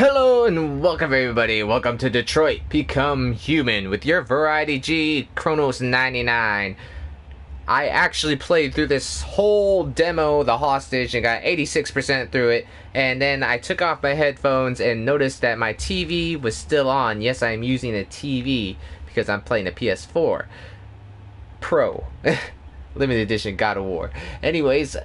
Hello and welcome everybody. Welcome to Detroit Become Human with your Variety G Chronos 99. I actually played through this whole demo, The Hostage, and got 86% through it. And then I took off my headphones and noticed that my TV was still on. Yes, I'm using a TV because I'm playing a PS4 Pro. Limited Edition God of War. Anyways,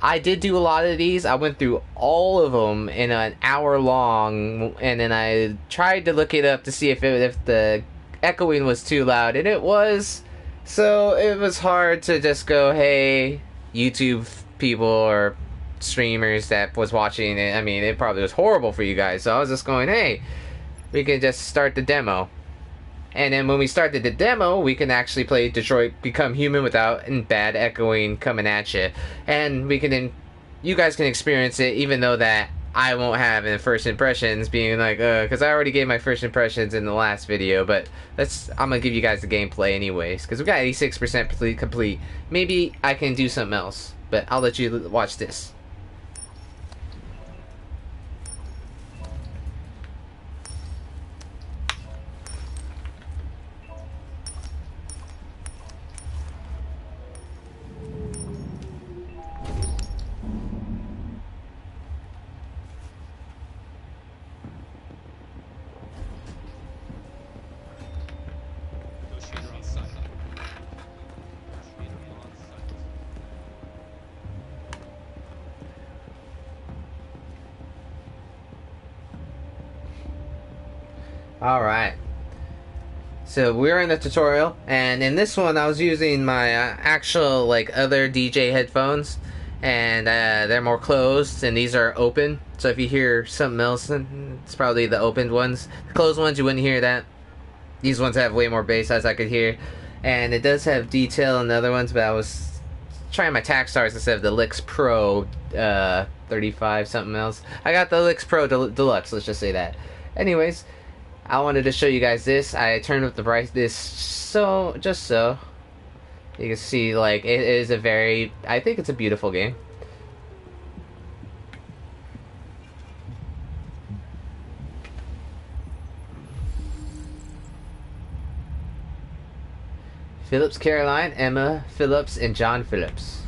I did do a lot of these. I went through all of them in an hour long, and then I tried to look it up to see if the echoing was too loud, and it was. So it was hard to just go, hey, YouTube people or streamers that was watching it. I mean, it probably was horrible for you guys. So I was just going, hey, we can just start the demo. And then when we started the demo, we can actually play Detroit Become Human without bad echoing coming at you. And we can then, you guys can experience it, even though that I won't have in first impressions being like, because I already gave my first impressions in the last video. But I'm going to give you guys the gameplay anyways, because we got 86% complete. Maybe I can do something else, but I'll let you watch this. Alright, so we're in the tutorial, and in this one I was using my actual other DJ headphones, and they're more closed, and these are open, so if you hear something else, it's probably the opened ones. The closed ones, you wouldn't hear that. These ones have way more bass, as I could hear, and it does have detail in the other ones, but I was trying my Taksars instead of the Lix Pro 35 something else. I got the Lix Pro Deluxe, let's just say that. Anyways, I wanted to show you guys this. I turned up the brightness just so you can see, it is a very, I think it's a beautiful game. Phillips Caroline, Emma Phillips, and John Phillips.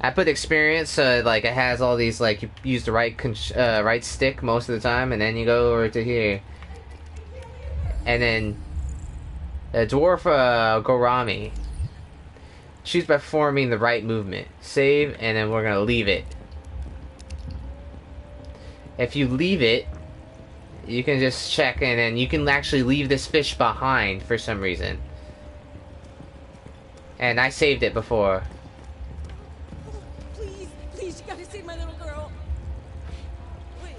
I put experience, so it has all these, you use the right stick most of the time, and then you go over to here. And then Dwarf Gorami. Choose by performing the right movement. Save, and then we're gonna leave it. If you leave it, you can just check, and then you can actually leave this fish behind for some reason. And I saved it before. Please, you gotta save my little girl. Wait.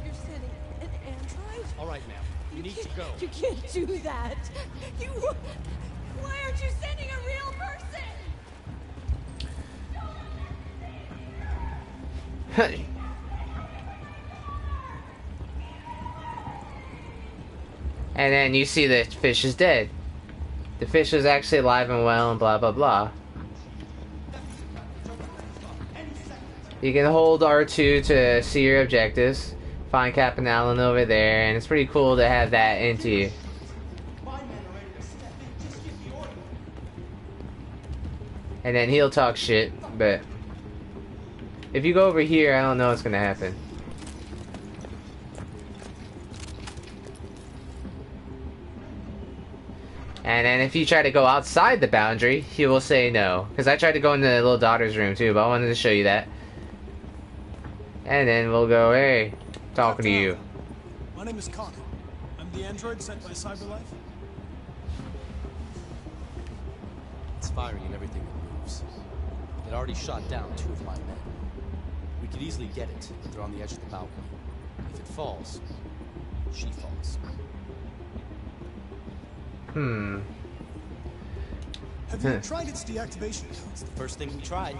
You're sending an android? All right, ma'am. You need to go. You can't do that. Why aren't you sending a real person? And then you see the fish is dead. The fish is actually alive and well and blah blah blah. You can hold R2 to see your objectives. Find Captain Allen over there, and it's pretty cool to have that into you. And then he'll talk shit, but if you go over here, I don't know what's gonna happen. And then if you try to go outside the boundary, he will say no. Because I tried to go into the little daughter's room too, but I wanted to show you that. And then we'll go, hey, talking to you. My name is Connor. I'm the android sent by CyberLife. It's firing at everything that moves. It already shot down 2 of my men. We could easily get it. They're on the edge of the balcony. If it falls, she falls. Have you tried its deactivation? It's the first thing we tried.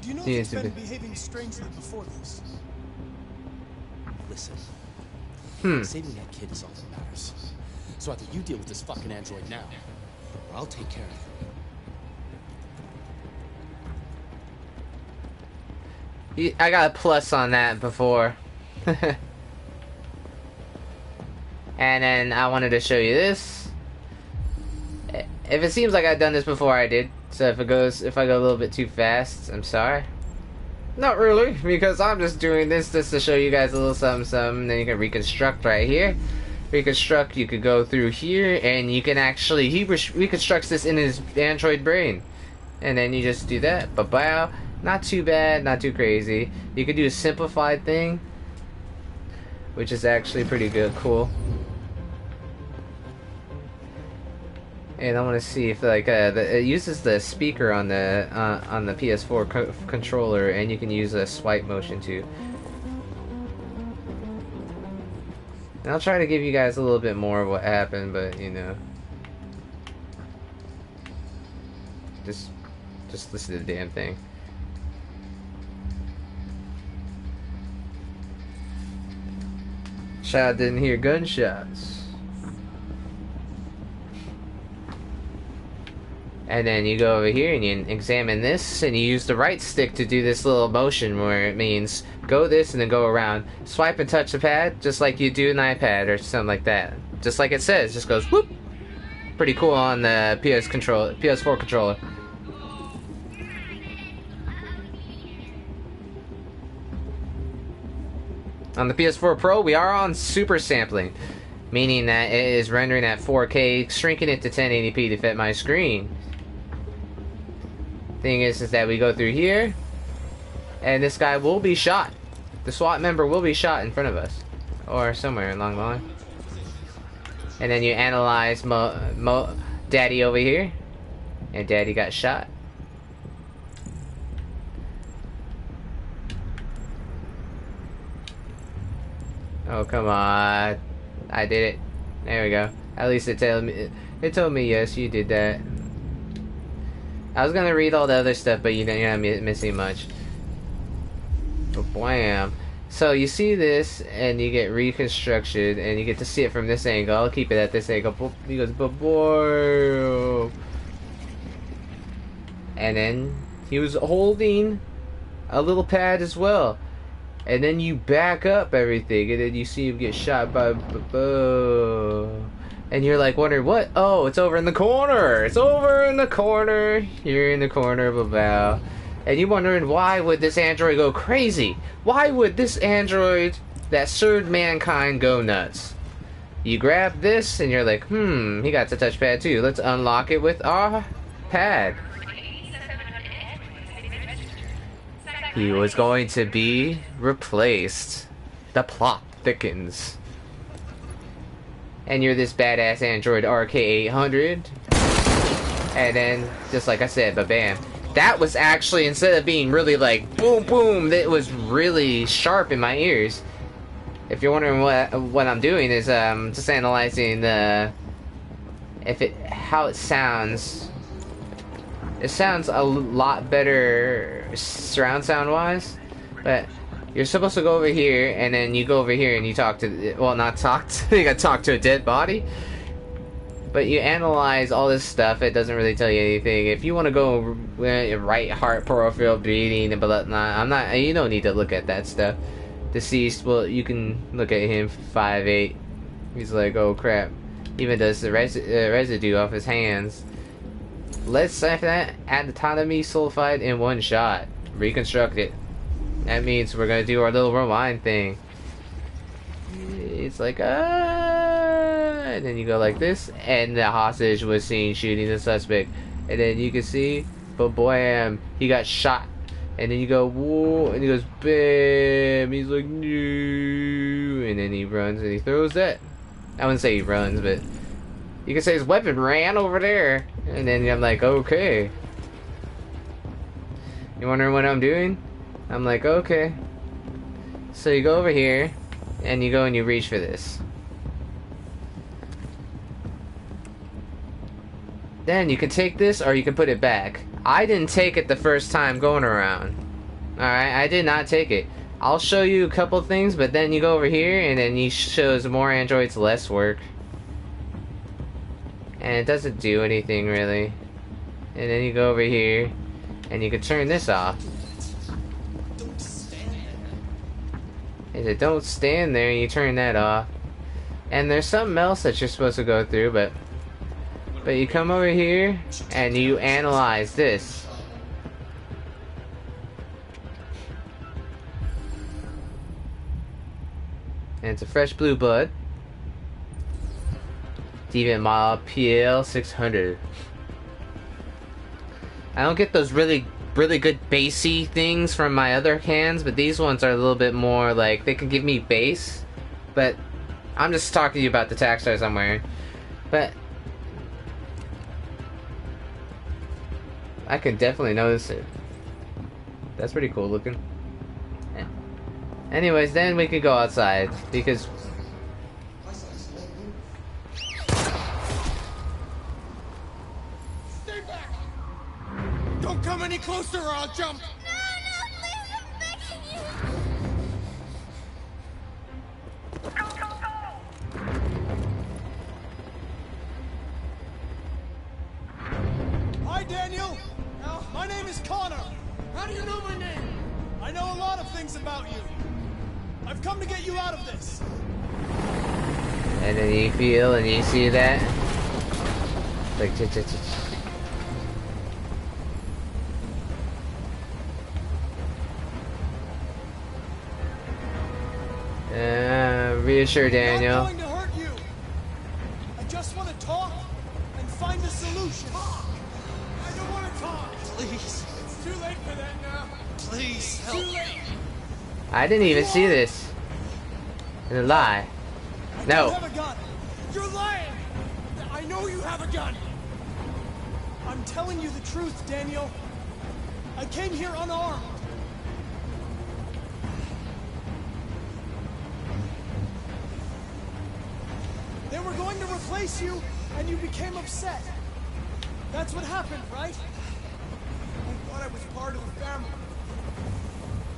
Do you know if it's been behaving strangely before this? Listen. Saving that kid is all that matters. So either you deal with this fucking android now, or I'll take care of him. I got a plus on that before. And then I wanted to show you this. If it seems like I've done this before, I did. So if I go a little bit too fast, I'm sorry. Not really, because I'm just doing this just to show you guys a little something, something. Then you can reconstruct right here. Reconstruct, you could go through here, and you can actually, he reconstructs this in his android brain. And then you just do that, ba-bow. Not too bad, not too crazy. You could do a simplified thing, which is actually pretty good, cool. And I want to see if like it uses the speaker on the PS4 controller, and you can use a swipe motion too. And I'll try to give you guys a little bit more of what happened, but you know, just listen to the damn thing. Child didn't hear gunshots. And then you go over here and you examine this, and you use the right stick to do this little motion where it means go this and then go around. Swipe and touch the pad just like you do an iPad or something like that. Just like it says, just goes whoop. Pretty cool on the PS4 controller. On the PS4 Pro, we are on super sampling, meaning that it is rendering at 4K, shrinking it to 1080p to fit my screen. Thing is that we go through here, and this guy will be shot. The SWAT member will be shot in front of us, or somewhere along the line. And then you analyze Daddy over here, and Daddy got shot. Oh come on! I did it. There we go. At least it told me yes, you did that. I was gonna read all the other stuff, but you're not missing much. But blam. So you see this, and you get reconstruction, and you get to see it from this angle. I'll keep it at this angle. He goes, boy. And then he was holding a little pad as well. And then you back up everything, and then you see him get shot by and you're like wondering what? Oh, it's over in the corner. It's over in the corner. You're in the corner of a bow. And you're wondering why would this android go crazy? Why would this android that served mankind go nuts? You grab this and you're like, he got the touchpad too. Let's unlock it with our pad. He was going to be replaced. The plot thickens. And you're this badass Android RK800. And then, just like I said, ba-bam. That was actually, instead of being really like, boom, boom, it was really sharp in my ears. If you're wondering what I'm doing is, just analyzing how it sounds. It sounds a lot better surround sound wise, but you're supposed to go over here, and then you go over here and you talk to, well, not talk to, you gotta talk to a dead body. But you analyze all this stuff, it doesn't really tell you anything. If you want to go right heart profile beating, but you don't need to look at that stuff. Deceased, well, you can look at him, 5'8". He's like, oh crap. Even does the residue off his hands. Let's say that add autonomy sulfide in one shot. Reconstruct it. That means we're gonna do our little rewind thing. It's like, and then you go like this, and the hostage was seen shooting the suspect. And then you can see, but bam, he got shot. And then you go, whoa, and he goes, bam, he's like, no, and then he runs and he throws that. I wouldn't say he runs, but you can say his weapon ran over there. And then I'm like, okay. You wondering what I'm doing? I'm like, okay. So you go over here, and you go and you reach for this. Then you can take this, or you can put it back. I didn't take it the first time going around. Alright, I did not take it. I'll show you a couple things, but then you go over here, and then he shows more androids less work. And it doesn't do anything, really. And then you go over here, and you can turn this off. is it don't stand there and you turn that off. And there's something else that you're supposed to go through, but you come over here and you analyze this. And it's a fresh blue bud. Deviant model PL 600. I don't get those really good bassy things from my other cans, but these ones are a little bit more like they can give me bass. But I'm just talking to you about the Taxstars I'm wearing. But I can definitely notice it. That's pretty cool looking. Anyways, then we can go outside because stay back! Don't come any closer or I'll jump! No, please, I'm begging you. Hi, Daniel! My name is Connor. How do you know my name? I know a lot of things about you. I've come to get you out of this. and then you feel and you see that like reassure Daniel. I'm not going to hurt you. I just want to talk and find a solution. Talk. I don't want to talk. Please. It's too late for that now. Please help. Too late. I didn't even see this. It's a lie. I No. don't have a gun. You're lying. I know you have a gun. I'm telling you the truth, Daniel. I came here unarmed. They were going to replace you, and you became upset. That's what happened, right? I thought I was part of the family.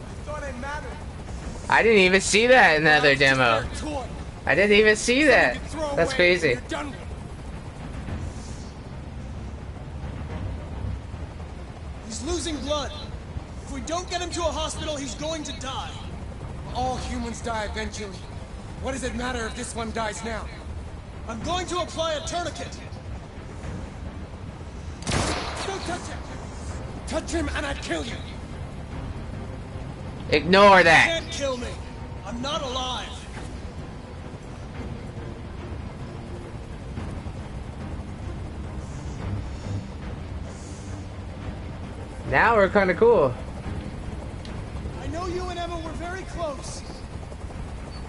I thought I mattered. I didn't even see that in the I other was just demo. their toy. I didn't even see that. You could throw That's away crazy. when you're done with. He's losing blood. If we don't get him to a hospital, he's going to die. All humans die eventually. What does it matter if this one dies now? I'm going to apply a tourniquet. Don't touch him! Touch him and I'd kill you! Ignore You that. can't kill me. I'm not alive. Now we're kind of cool. I know you and Emma were very close.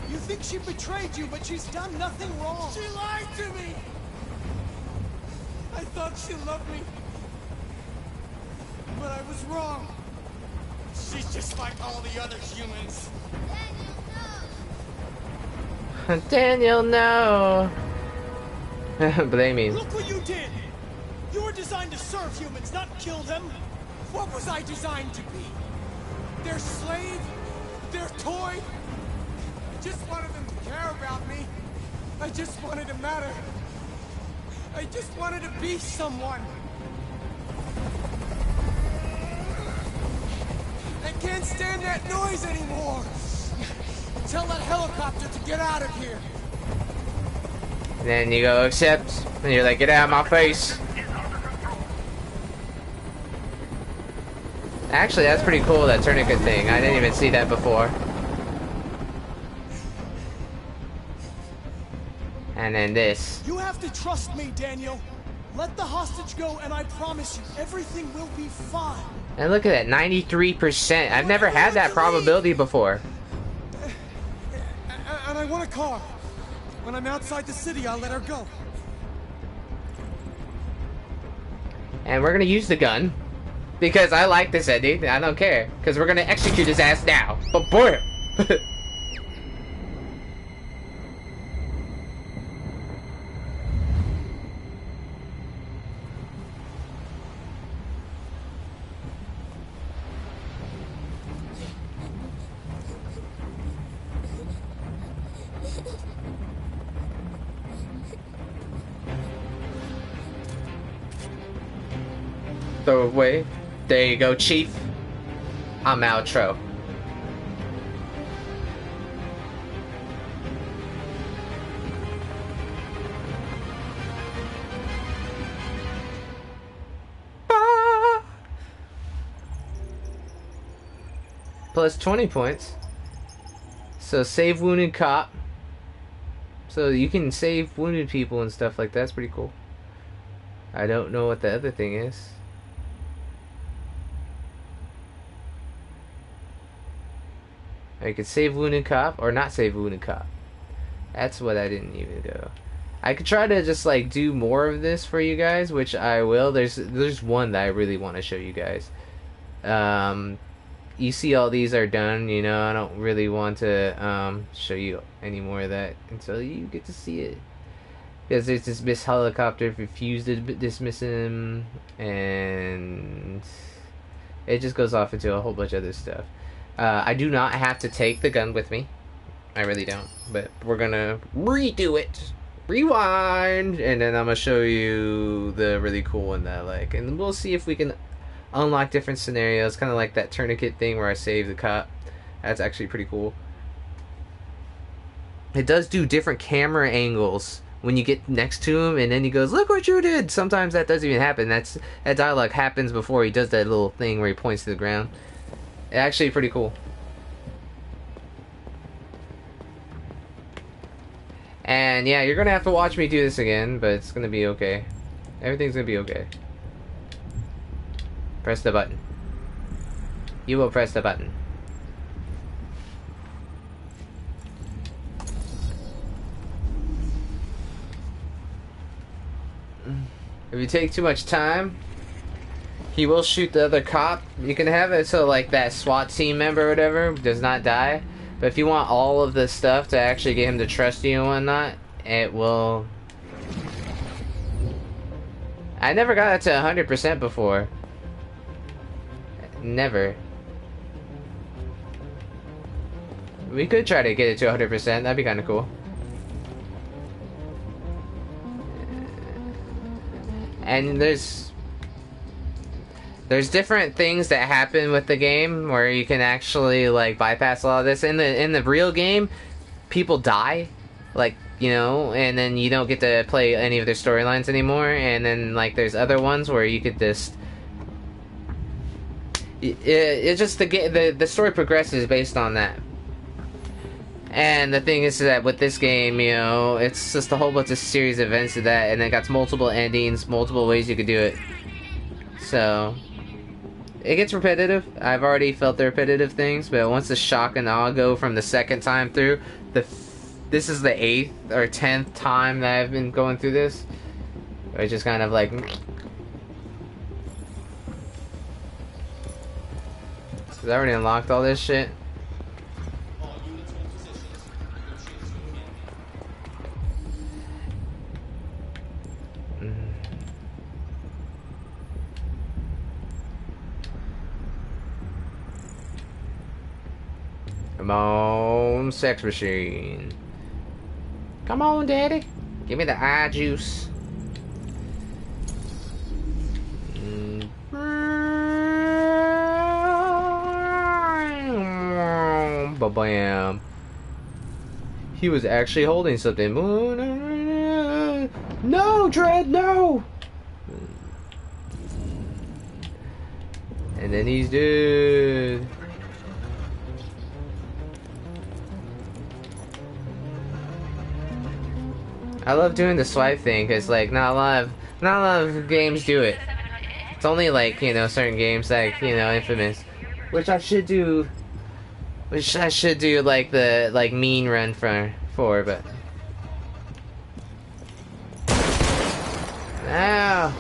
You think she betrayed you, but she's done nothing wrong. She lied to me! I thought she loved me. But I was wrong. She's just like all the other humans. Daniel, no. Blaming. Look what you did! You were designed to serve humans, not kill them. What was I designed to be? Their slave? Their toy? I just wanted them to care about me. I just wanted to matter. I just wanted to be someone. I can't stand that noise anymore. Tell that helicopter to get out of here. And then you go accept, and you're like, get out of my face. Actually, that's pretty cool, that tourniquet thing. I didn't even see that before. And then this. You have to trust me, Daniel. Let the hostage go, and I promise you, everything will be fine. And look at that, 93%. I've never had that probability before. And I want a car. When I'm outside the city, I'll let her go. And we're gonna use the gun. Because I like this ending, I don't care. Because we're gonna execute his ass now. But boy. Throw away. There you go, Chief. I'm outro. plus 20 points. So save wounded cop. So you can save wounded people and stuff like that. That's pretty cool. I don't know what the other thing is. Or you could save wounded cop or not save wounded cop. That's what I didn't even go. I could try to just like do more of this for you guys, which I will. There's one that I really want to show you guys. You see all these are done, you know, I don't really want to show you any more of that until you get to see it. Because there's this Miss Helicopter refused to dismiss him, and it just goes off into a whole bunch of other stuff. I do not have to take the gun with me. I really don't. But we're gonna redo it. Rewind! And then I'm gonna show you the really cool one that I like. And we'll see if we can unlock different scenarios. Kind of like that tourniquet thing where I save the cop. That's actually pretty cool. It does do different camera angles when you get next to him, and then he goes, "Look what you did!" Sometimes that doesn't even happen. That dialogue happens before he does that little thing where he points to the ground. It's actually pretty cool. And yeah, you're gonna have to watch me do this again, but it's gonna be okay. Everything's gonna be okay. Press the button. You will press the button. If you take too much time, he will shoot the other cop. You can have it so like that SWAT team member or whatever does not die. But if you want all of the stuff to actually get him to trust you and whatnot, it will... I never got it to 100% before. Never. We could try to get it to 100%. That'd be kind of cool. And there's different things that happen with the game where you can actually like bypass a lot of this. In the real game, people die, like, you know, and then you don't get to play any of their storylines anymore. And then like there's other ones where you could just it just the story progresses based on that. And the thing is that with this game, you know, it's just a whole bunch of series of events of that, and it got multiple endings, multiple ways you could do it. So it gets repetitive. I've already felt the repetitive things, but once the shock and awe go from the second time through, this is the 8th or 10th time that I've been going through this. It's just kind of like... I already unlocked all this shit. Come on, sex machine. Come on, daddy. Give me the eye juice. Ba-bam. He was actually holding something. No, Dread, no! And then he's dead. I love doing the swipe thing because like not a lot of games do it. It's only like, you know, certain games like, you know, Infamous, which I should do like the like mean run for, but ow.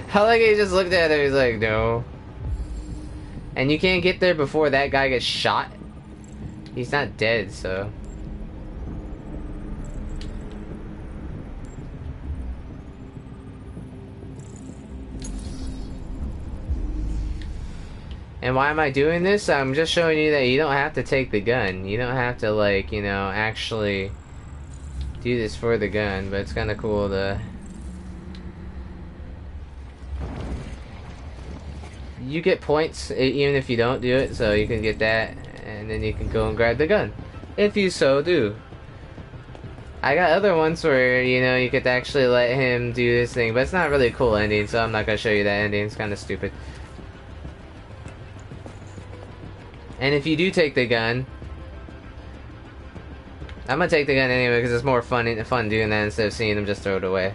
How like he just looked at her, he's like, no. And you can't get there before that guy gets shot. He's not dead, so. And why am I doing this? I'm just showing you that you don't have to take the gun. You don't have to, like, you know, actually do this for the gun. But it's kind of cool to... You get points even if you don't do it, so you can get that, and then you can go and grab the gun if you so do. I got other ones where, you know, you could actually let him do this thing, but it's not really a cool ending, so I'm not gonna show you that ending. It's kind of stupid. And if you do take the gun, I'm gonna take the gun anyway because it's more fun doing that instead of seeing him just throw it away.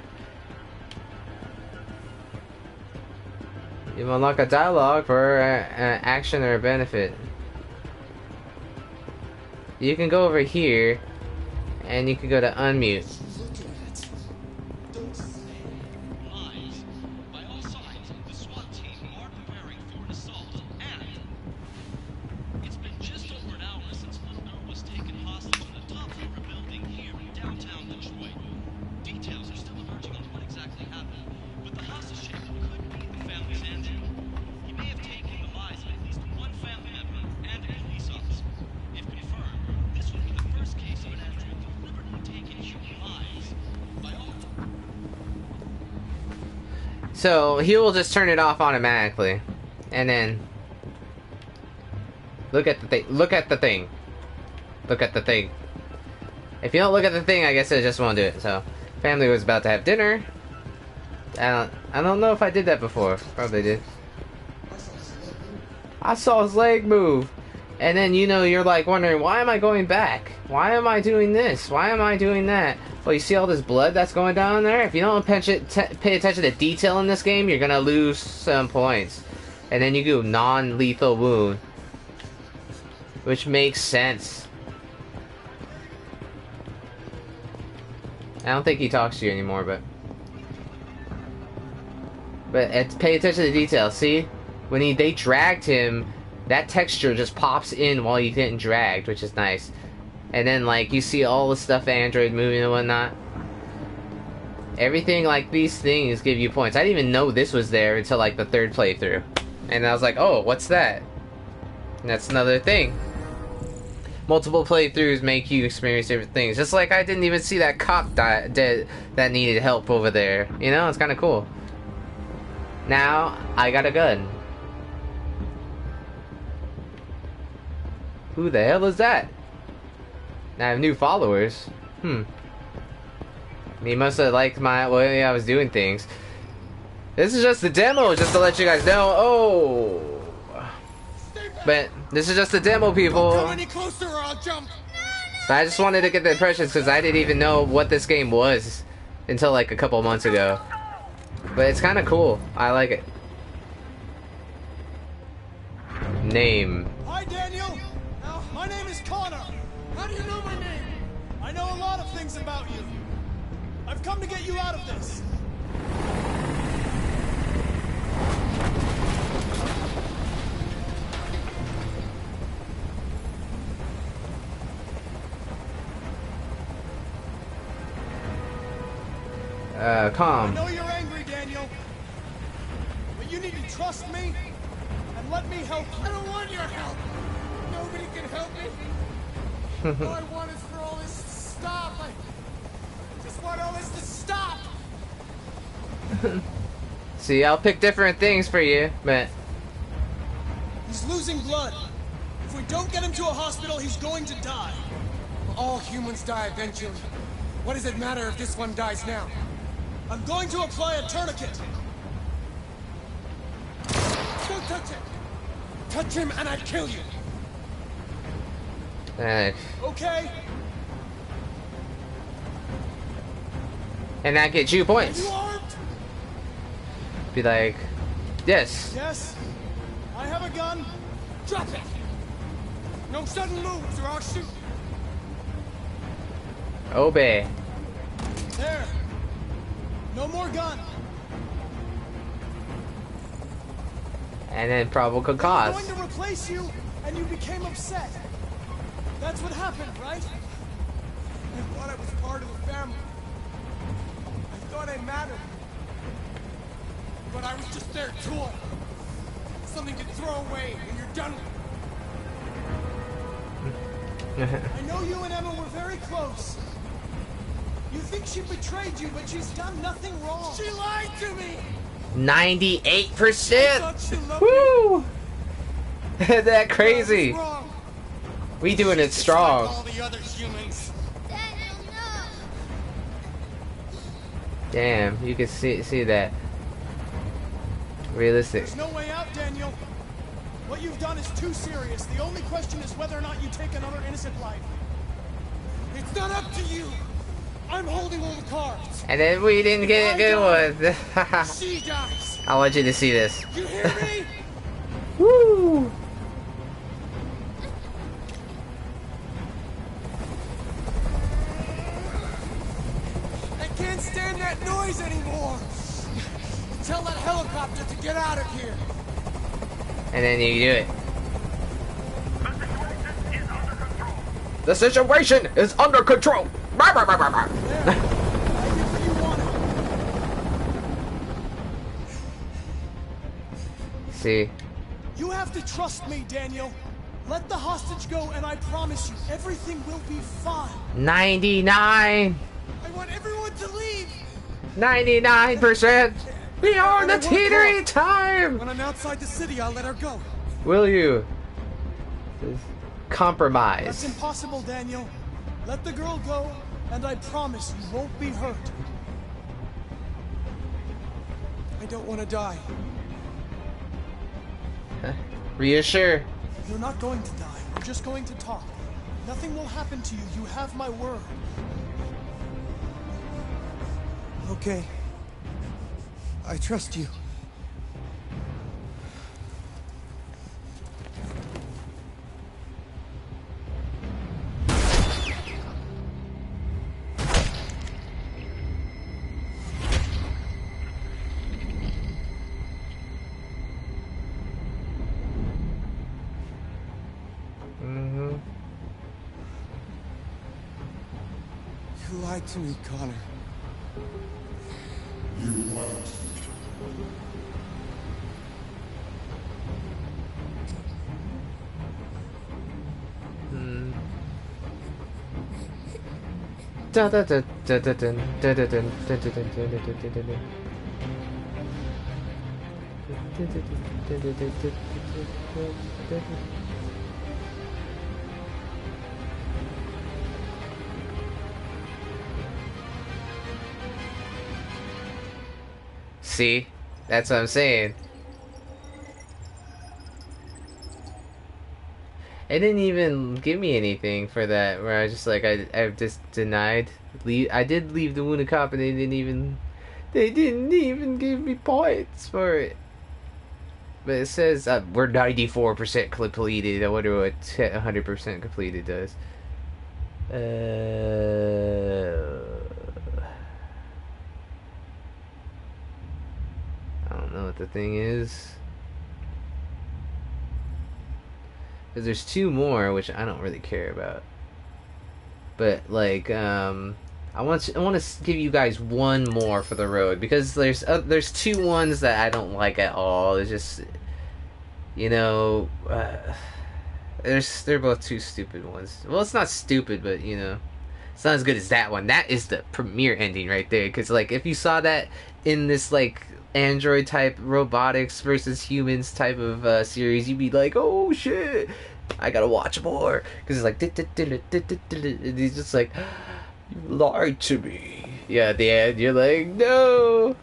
You unlock a dialogue for an action or a benefit. You can go over here, and you can go to unmute. So he will just turn it off automatically, and then look at the thing. Look at the thing. Look at the thing. If you don't look at the thing, I guess it just won't do it. So, family was about to have dinner. I don't know if I did that before. Probably did. I saw his leg move, and then you know you're like wondering, why am I going back? Why am I doing this? Why am I doing that? Well, you see all this blood that's going down there? If you don't pay attention to detail in this game, you're gonna lose some points. And then you do non-lethal wound, which makes sense. I don't think he talks to you anymore, but pay attention to the detail. See, when they dragged him, that texture just pops in while you getting dragged, which is nice. And then, like, you see all the stuff Android moving and whatnot. Everything, like, these things give you points. I didn't even know this was there until, like, the third playthrough. And I was like, oh, what's that? And that's another thing. Multiple playthroughs make you experience different things. Just like I didn't even see that cop dead that needed help over there. You know, it's kind of cool. Now, I got a gun. Who the hell is that? Now I have new followers. He must have liked my way I was doing things. This is just the demo, just to let you guys know. Oh, but this is just the demo, people. Don't come any closer or I'll jump. But I just wanted to get the impressions because I didn't even know what this game was until like a couple months ago. But it's kind of cool. I like it. Name. Hi, Daniel. My name is Connor. How do you know my name? I know a lot of things about you. I've come to get you out of this. Calm. I know you're angry, Daniel. But you need to trust me and let me help you. I don't want your help. Nobody can help me. All I want is for all this to stop. I just want all this to stop. See, I'll pick different things for you, but He's losing blood. If we don't get him to a hospital, he's going to die. All humans die eventually. What does it matter if this one dies now? I'm going to apply a tourniquet. Don't touch him. Touch him and I kill you. Okay. And that gets you Are points. you armed? Be like, yes. Yes. I have a gun. Drop it. No sudden moves or I'll shoot. Obey. There. No more gun. And then probable I'm cause. going to replace you, and you became upset. That's what happened, right? I thought I was part of the family. I thought I mattered. But I was just their toy. Something to throw away when you're done with it. I know you and Emma were very close. You think she betrayed you, but she's done nothing wrong. She lied to me! 98%. Thought she loved Woo! That me. I crazy. was wrong. We doing it Just like strong. all the other humans. Daniel, no! Damn, you can see that. Realistic. There's no way out, Daniel. What you've done is too serious. The only question is whether or not you take another innocent life. It's not up to you. I'm holding all the cards. And then we didn't get a good one. She dies. I want you to see this. You hear me? Woo! I can't stand that noise anymore. Tell that helicopter to get out of here. And then you do it. The situation is under control. Rah, rah, rah, rah, rah. There. I did what you wanted. See, You have to trust me, Daniel. Let the hostage go, and I promise you, everything will be fine. 99, I want everyone to leave. 99%. We are on the I wanna teetering talk. time. When I'm outside the city, I'll let her go. Will you? That's Compromise. impossible, Daniel. Let the girl go, and I promise you won't be hurt. I don't want to die. Reassure. You're not going to die. We're just going to talk. Nothing will happen to you. You have my word. Okay. I trust you. You lied to me, Connor. Da da da da da dun, da da dun, da da dun, da da dun, da da dun. See? That's what I'm saying. It didn't even give me anything for that, where I was just like, I just denied. I did leave the wounded cop, and they didn't even give me points for it. But it says we're 94% completed. I wonder what 100% completed does. I don't know what the thing is. Because there's two more, which I don't really care about. But like, I want to give you guys one more for the road, because there's two ones that I don't like at all. It's just, you know, they're both two stupid ones. Well, it's not stupid, but you know, it's not as good as that one. That is the premiere ending right there. Because like, if you saw that in this like android type robotics versus humans type of series, you'd be like, oh shit, I gotta watch more, because it's like and he's just like, you lied to me. Yeah, at the end you're like, no.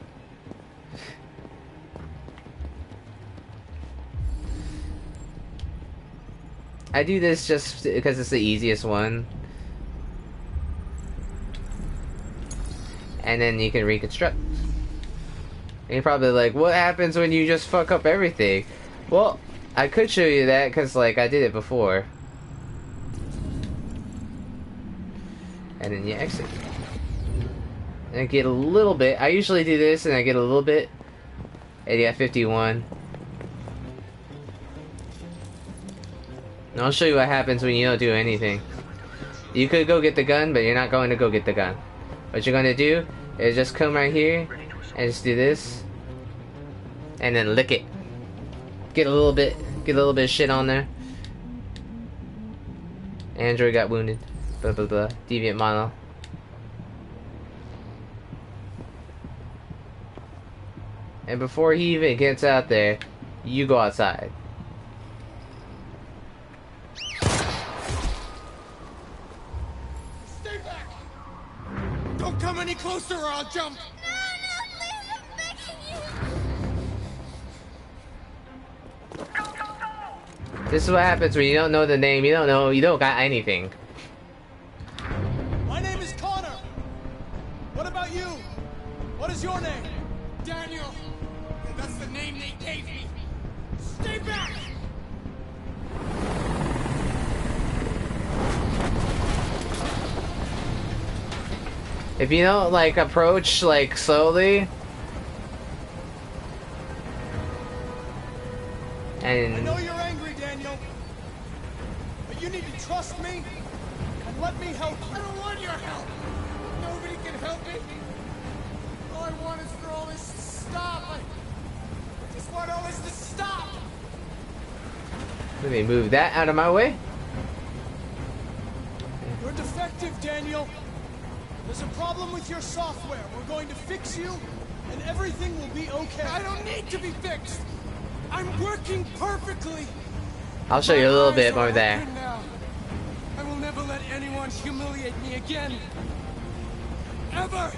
I do this just because it's the easiest one, and then you can reconstruct. And you're probably like, what happens when you just fuck up everything? Well, I could show you that, because, like, I did it before. And then you exit. And I get a little bit. I usually do this, and I get a little bit. And you got 51. And I'll show you what happens when you don't do anything. You could go get the gun, but you're not going to go get the gun. What you're going to do is just come right here and just do this, and then lick it. Get a little bit of shit on there. Android got wounded. Blah blah blah. Deviant model. And before he even gets out there, you go outside. Stay back! Don't come any closer or I'll jump! This is what happens when you don't know the name. You don't got anything. My name is Connor. What about you? What is your name? Daniel! That's the name they gave me! Stay back! If you don't like approach like slowly, I and know you're angry, Daniel. But you need to trust me and let me help you. I don't want your help! Nobody can help me! All I want is for all this to stop! I just want all this to stop! let me move that out of my way. You're defective, Daniel. There's a problem with your software. We're going to fix you, and everything will be okay. I don't need to be fixed! I'm working perfectly! I'll show you a little My bit eyes more are there. open now. I will never let anyone humiliate me again! Ever!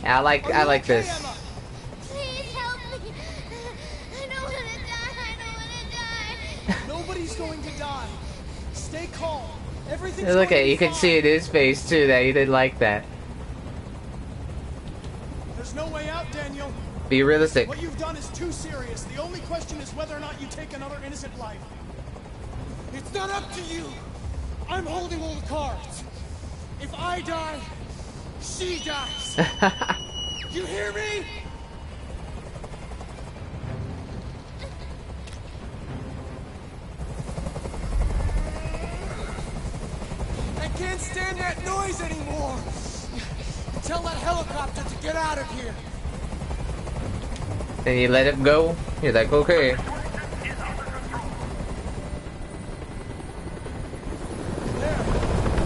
I like Are you okay, this. Emma? Please help me. I don't want to die. I don't want to die. Nobody's going to die. Stay calm. Everything's Look going at to be you can fine. see in his face too that he didn't like that. There's no way out, Daniel. Be realistic. What you've done is too serious. The only question is whether or not you take another innocent life. It's not up to you! I'm holding all the cards! If I die, she dies! You hear me? I can't stand that noise anymore! Tell that helicopter to get out of here! Then you let him go. You're like, okay. There.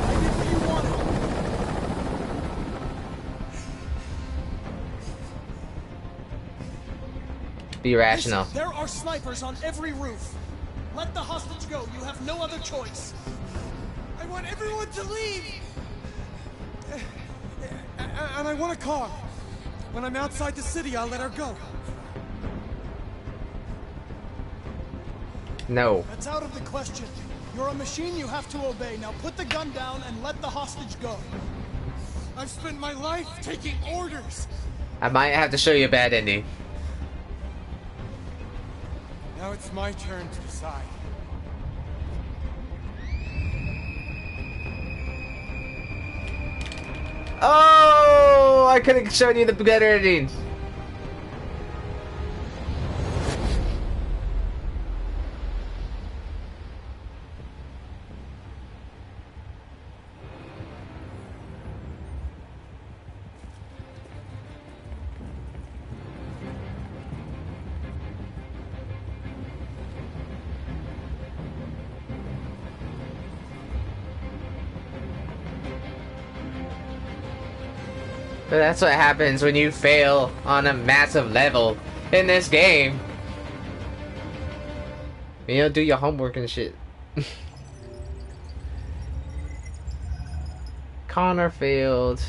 I did what you wanted. Be rational. Listen, there are snipers on every roof. Let the hostage go. You have no other choice. I want everyone to leave! And I want a car. When I'm outside the city, I'll let her go. No. That's out of the question. You're a machine you have to obey. Now put the gun down and let the hostage go. I've spent my life taking orders. I might have to show you a bad ending. Now it's my turn to decide. Oh, I could have shown you the better ending. But that's what happens when you fail on a massive level in this game. You don't do your homework and shit. Connor failed.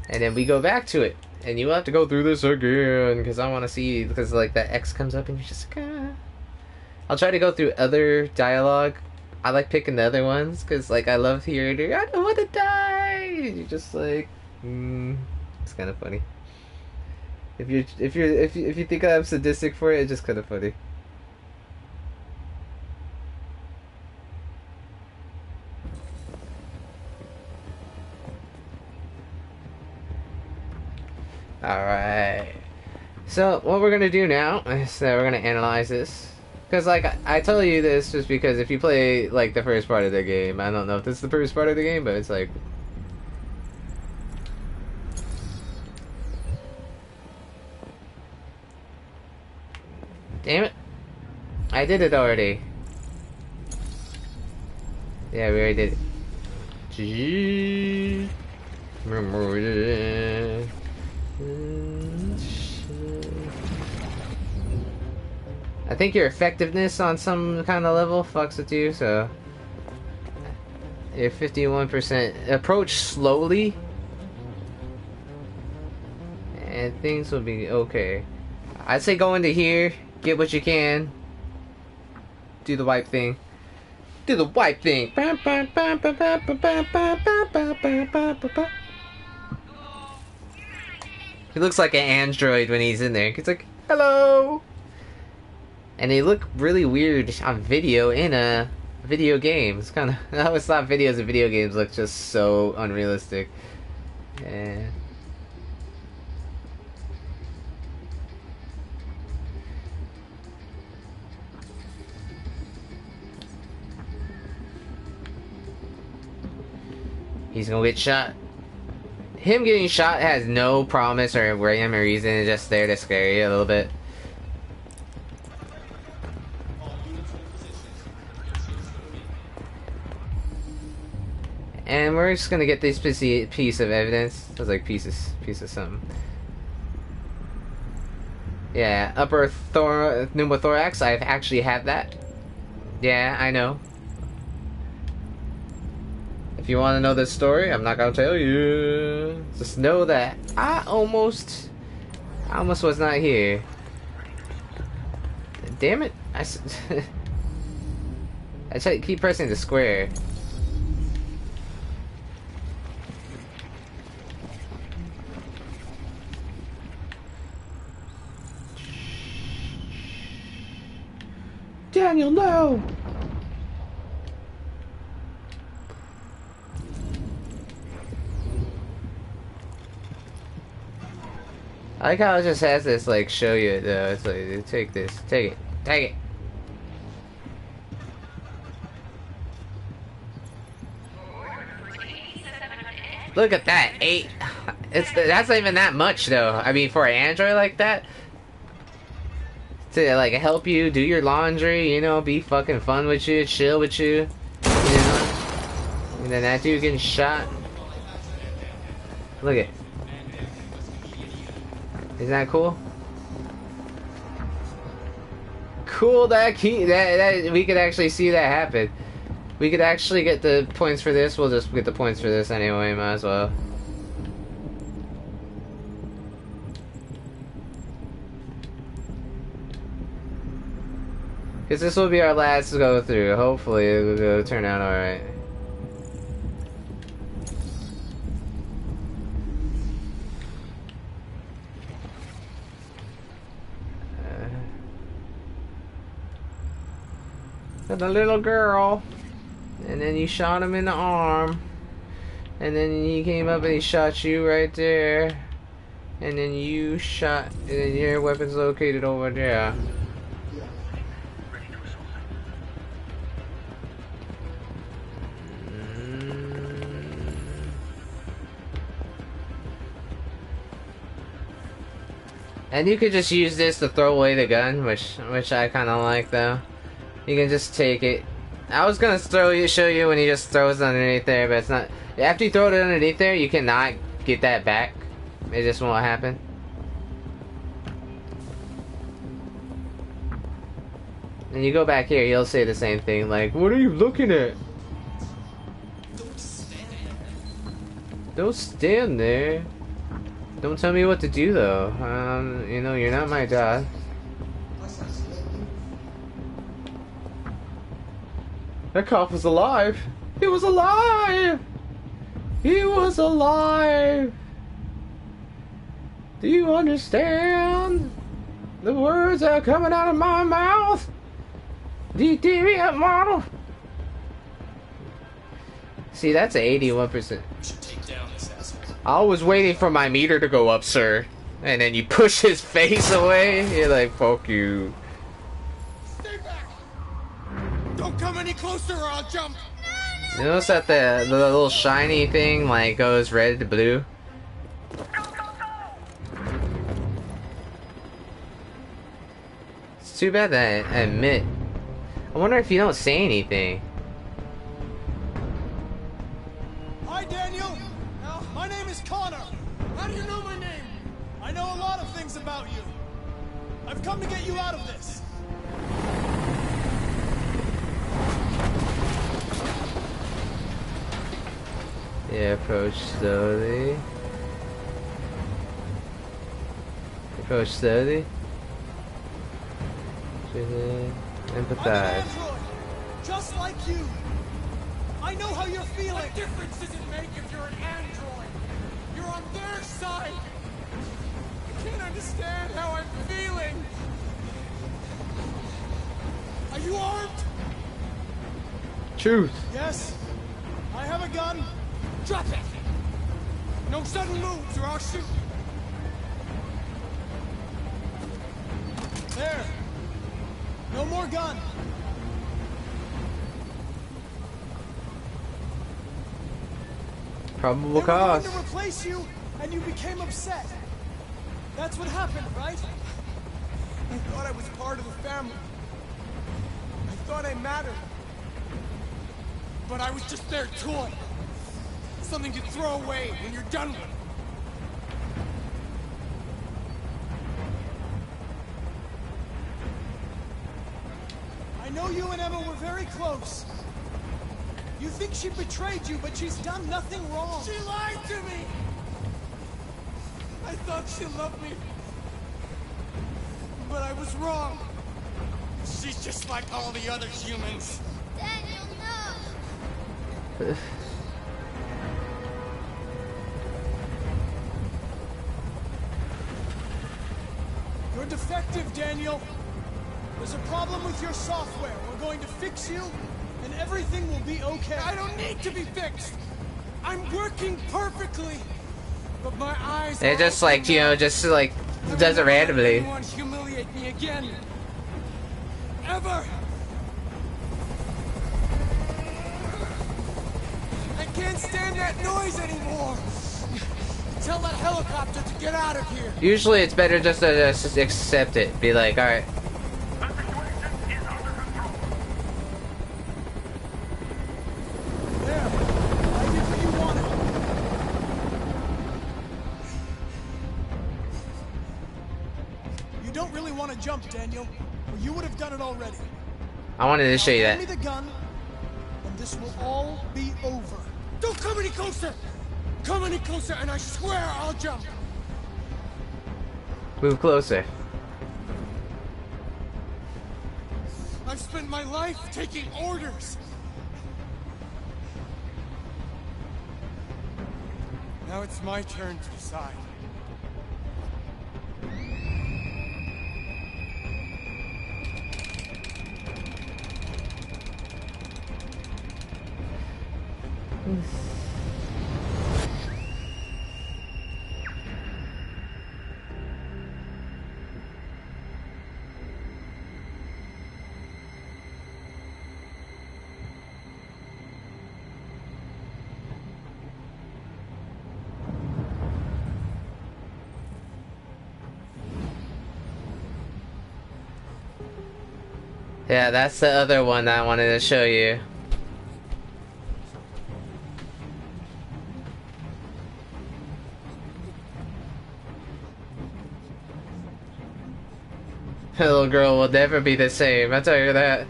And then we go back to it. And you have to go through this again. Because I want to see. Because like that X comes up and you're just like, ah. I'll try to go through other dialogue. I like picking the other ones. Because like I love hearing, I don't want to die. You're just like, it's kind of funny. If you think I'm sadistic for it, it's just kind of funny. Alright. So, what we're gonna do now is that we're gonna analyze this. Because, like, I tell you this just because if you play, like, the first part of the game, I don't know if this is the first part of the game, but it's like... Damn it. I did it already. Yeah, we already did it. Gee. I think your effectiveness on some kind of level fucks with you, so... You're 51%. Approach slowly. And and things will be okay. I'd say go into here, get what you can, do the wipe thing. Do the wipe thing. He looks like an android when he's in there. He's like, hello! And they look really weird on video in a video game. It's kind of... I always thought videos of video games look just so unrealistic. Yeah. He's gonna get shot. Him getting shot has no promise or rhyme or reason. It's just there to scare you a little bit. And we're just gonna get this piece of evidence. It was like piece of something. Yeah, upper pneumothorax. I've actually had that. Yeah, I know. If you want to know this story, I'm not gonna tell you. Just know that I almost was not here. Damn it! I try to keep pressing the square. Daniel, no! I like how it just has this, like, show you it, though. It's like, take this, take it, take it. Look at that, 8. That's not even that much, though. I mean, for an android like that, to, like, help you do your laundry, you know, be fucking fun with you, chill with you, you know? And then that dude getting shot. Look at. Isn't that cool? Cool that we could actually see that happen. We could actually get the points for this. We'll just get the points for this anyway, might as well. Because this will be our last go through. Hopefully it will turn out alright. The little girl, and then you shot him in the arm, and then he came up and he shot you right there, and then you shot, and then your weapon's located over there. And you could just use this to throw away the gun, which I kind of like though. You can just take it. I was gonna show you when he just throws it underneath there, but it's not. After you throw it underneath there, you cannot get that back. It just won't happen. And you go back here, he'll say the same thing, like, "What are you looking at? Don't stand there. Don't tell me what to do, though. You know, you're not my dad." That cop was alive! He was alive! He was alive! Do you understand the words that are coming out of my mouth? DTV model! See, that's 81%. I was waiting for my meter to go up, sir. And then you push his face away. You're like, fuck you. Don't come any closer or I'll jump! You notice that the little shiny thing like goes red to blue? It's too bad that I admit. I wonder if you don't say anything. Hi, Daniel. My name is Connor. How do you know my name? I know a lot of things about you. I've come to get you out of this. Yeah, approach slowly. Go slowly. I'm an Empathize. android, just like you. I know how you're feeling. What difference does it make if you're an android? You're on their side. You can't understand how I'm feeling. Are you armed? Truth. Yes, I have a gun. Drop it! No sudden moves or I'll shoot. There. No more gun. Probable They were going cause. to replace you, and you became upset. That's what happened, right? I thought I was part of the family. I thought I mattered. But I was just their toy. Something to throw away when you're done with it. I know you and Emma were very close. You think she betrayed you, but she's done nothing wrong. She lied to me! I thought she loved me. But I was wrong. She's just like all the other humans. Daniel, no! You're defective, Daniel. There's a problem with your software. We're going to fix you, and everything will be okay. I don't need to be fixed. I'm working perfectly. But my eyes It are just open like, you now. know, just like I will does it never let randomly. anyone humiliate me again. Ever. I can't stand that noise anymore. Tell that helicopter to get out of here. Usually it's better just to just accept it. Be like, alright. There. I did what you wanted. You don't really want to jump, Daniel, or you would have done it already. I wanted to show you Now hand that. me the gun, and this will all be over. Don't come any closer. Come any closer, and I swear I'll jump. Move closer. I've spent my life taking orders. Now it's my turn to decide. Yeah, that's the other one that I wanted to show you. The little girl will never be the same, I tell you that.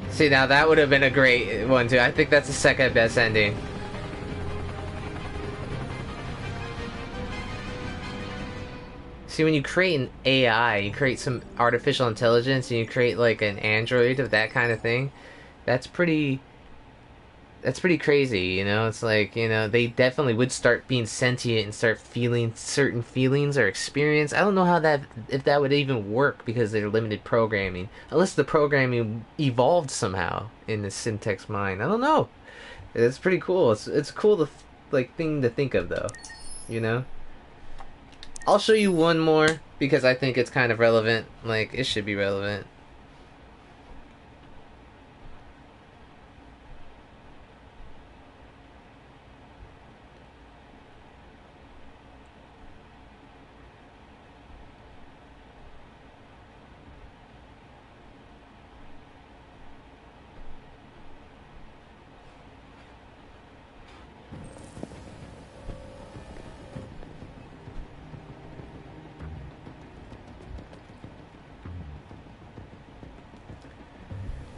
See, now that would have been a great one too. I think that's the second best ending. See, when you create an AI, you create some artificial intelligence, and you create like an android of that kind of thing, that's pretty crazy, you know? It's like, you know, they definitely would start being sentient and start feeling certain feelings or experience. I don't know how that, if that would even work because they're limited programming. Unless the programming evolved somehow in the Syntex mind. I don't know. It's pretty cool. It's cool to, like, thing to think of though, you know? I'll show you one more because I think it's kind of relevant. Like, it should be relevant.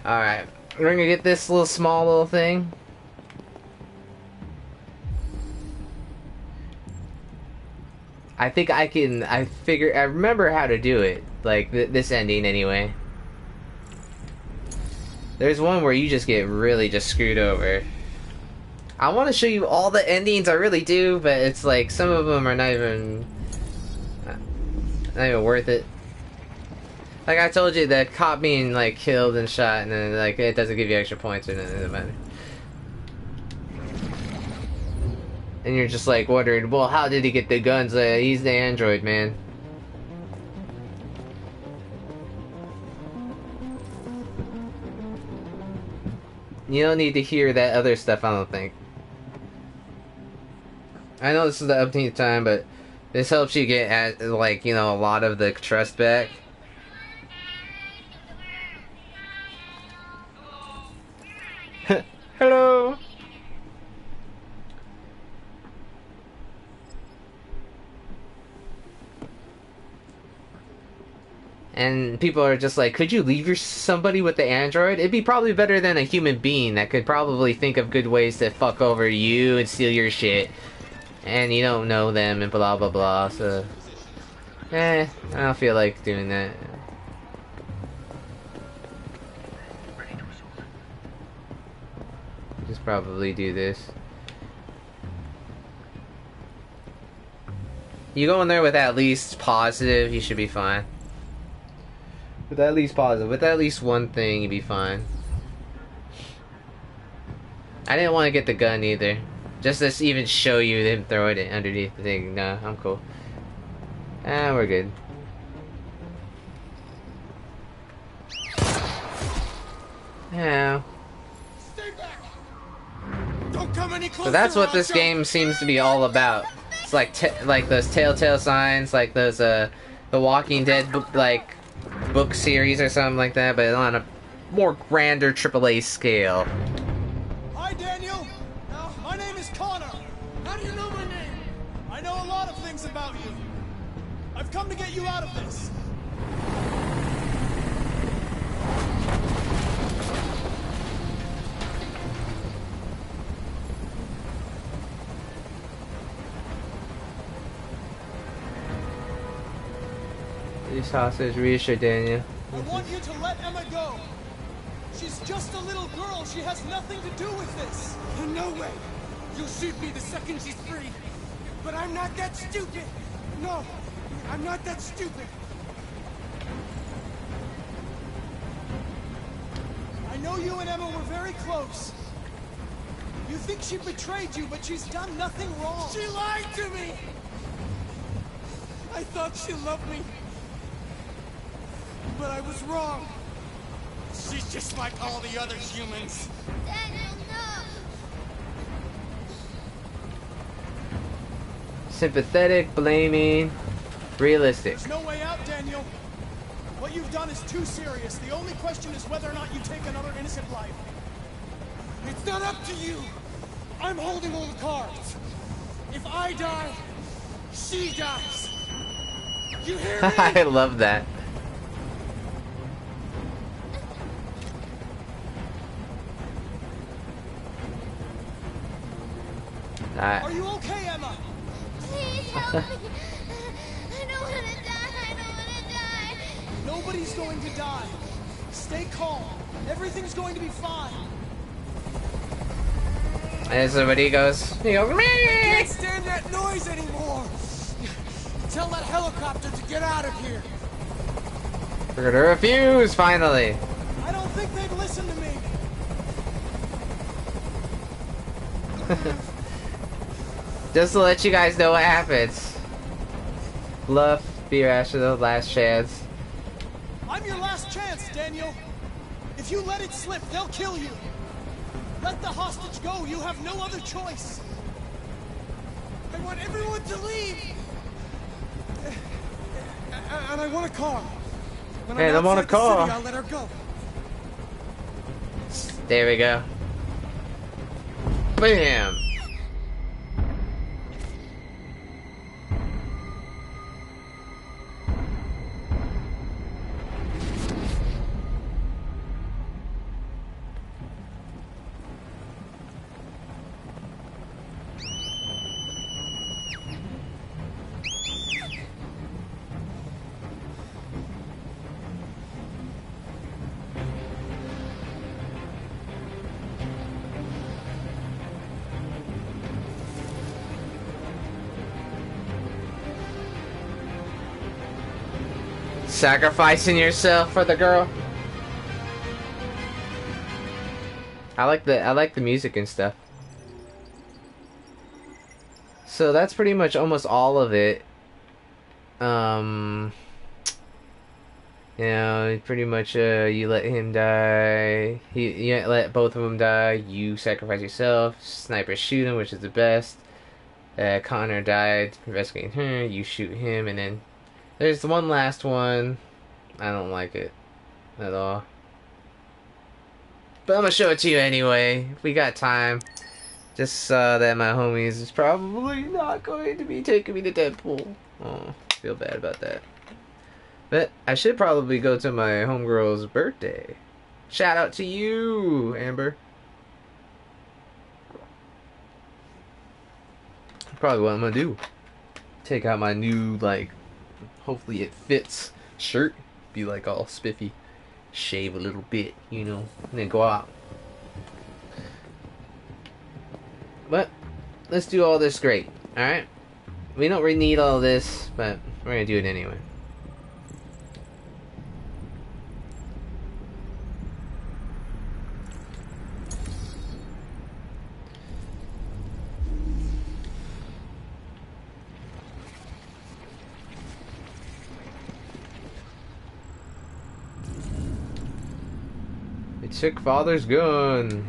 Alright, we're gonna get this little small little thing. I think I can. I remember how to do it. Like this ending, anyway. There's one where you just get really just screwed over. I want to show you all the endings, I really do, but it's like some of them are not even worth it. Like I told you, the cop being like killed and shot, and then like it doesn't give you extra points or nothing. It doesn't matter. And you're just like wondering, well, how did he get the guns? He's the android, man. You don't need to hear that other stuff, I don't think. I know this is the upteenth time, but this helps you get at, like, you know, a lot of the trust back. Hello! And people are just like, could you leave somebody with the android? It'd be probably better than a human being that could probably think of good ways to fuck over you and steal your shit. And you don't know them and blah blah blah, so... I don't feel like doing that. Just probably do this. You go in there with at least positive, you should be fine. With at least positive, with at least one thing, you'd be fine. I didn't want to get the gun either. Just to even show you them throwing it underneath the thing. Nah, I'm cool. We're good. Yeah. Stay back. Don't come any closer. So that's what this game seems to be all about. It's like like those Telltale signs, like those the Walking Dead book series or something like that, but on a more grander AAA scale. Hi, Daniel. My name is Connor. How do you know my name? I know a lot of things about you. I've come to get you out of this. These hostage reassure Daniel. I want you to let Emma go. She's just a little girl. She has nothing to do with this. No way. You'll shoot me the second she's free. But I'm not that stupid. No, I'm not that stupid. I know you and Emma were very close. You think she betrayed you, but she's done nothing wrong. She lied to me. I thought she loved me. But I was wrong. She's just like all the other humans. Daniel, no! Sympathetic, blaming, realistic. There's no way out, Daniel. What you've done is too serious. The only question is whether or not you take another innocent life. It's not up to you. I'm holding all the cards. If I die, she dies. You hear me? I love that. Are you okay, Emma? Please help me! I don't want to die! I don't want to die! Nobody's going to die. Stay calm. Everything's going to be fine. And so when he goes, I can't stand that noise anymore. Tell that helicopter to get out of here. we're gonna refuse, finally. I don't think they'd listen to me. Just to let you guys know what happens. Bluff, be rational, last chance. I'm your last chance, Daniel. If you let it slip, they'll kill you. Let the hostage go. You have no other choice. I want everyone to leave. And I want a car. When Hey, I'm I want a outside the car. city, I'll let her go. There we go. Bam! Sacrificing yourself for the girl. I like the music and stuff. So that's pretty much almost all of it. You know, pretty much you let him die. You let both of them die. You sacrifice yourself. Sniper shoot him, which is the best. Connor died rescuing her. You shoot him, and then there's one last one. I don't like it at all. But I'm gonna show it to you anyway. If we got time. Just saw that my homies is probably not going to be taking me to Deadpool. Oh, feel bad about that. But I should probably go to my homegirl's birthday. Shout out to you, Amber. Probably what I'm gonna do. Take out my new, like, hopefully it fits shirt. Be like all spiffy. Shave a little bit, you know, and then go out. But let's do all this great, alright? We don't really need all this, but we're gonna do it anyway. They took Father's gun.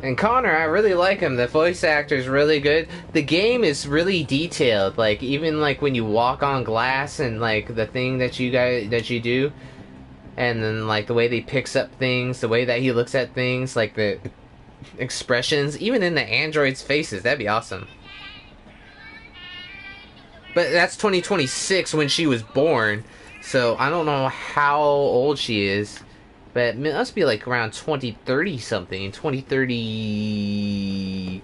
And Connor, I really like him. The voice actor's really good. The game is really detailed. Like, even like when you walk on glass and like the thing that you do, and then like the way they picks up things, the way that he looks at things, like the expressions, even in the androids' faces. That'd be awesome. But that's 2026 when she was born, so I don't know how old she is. But it must be like around 2030 something. 2030...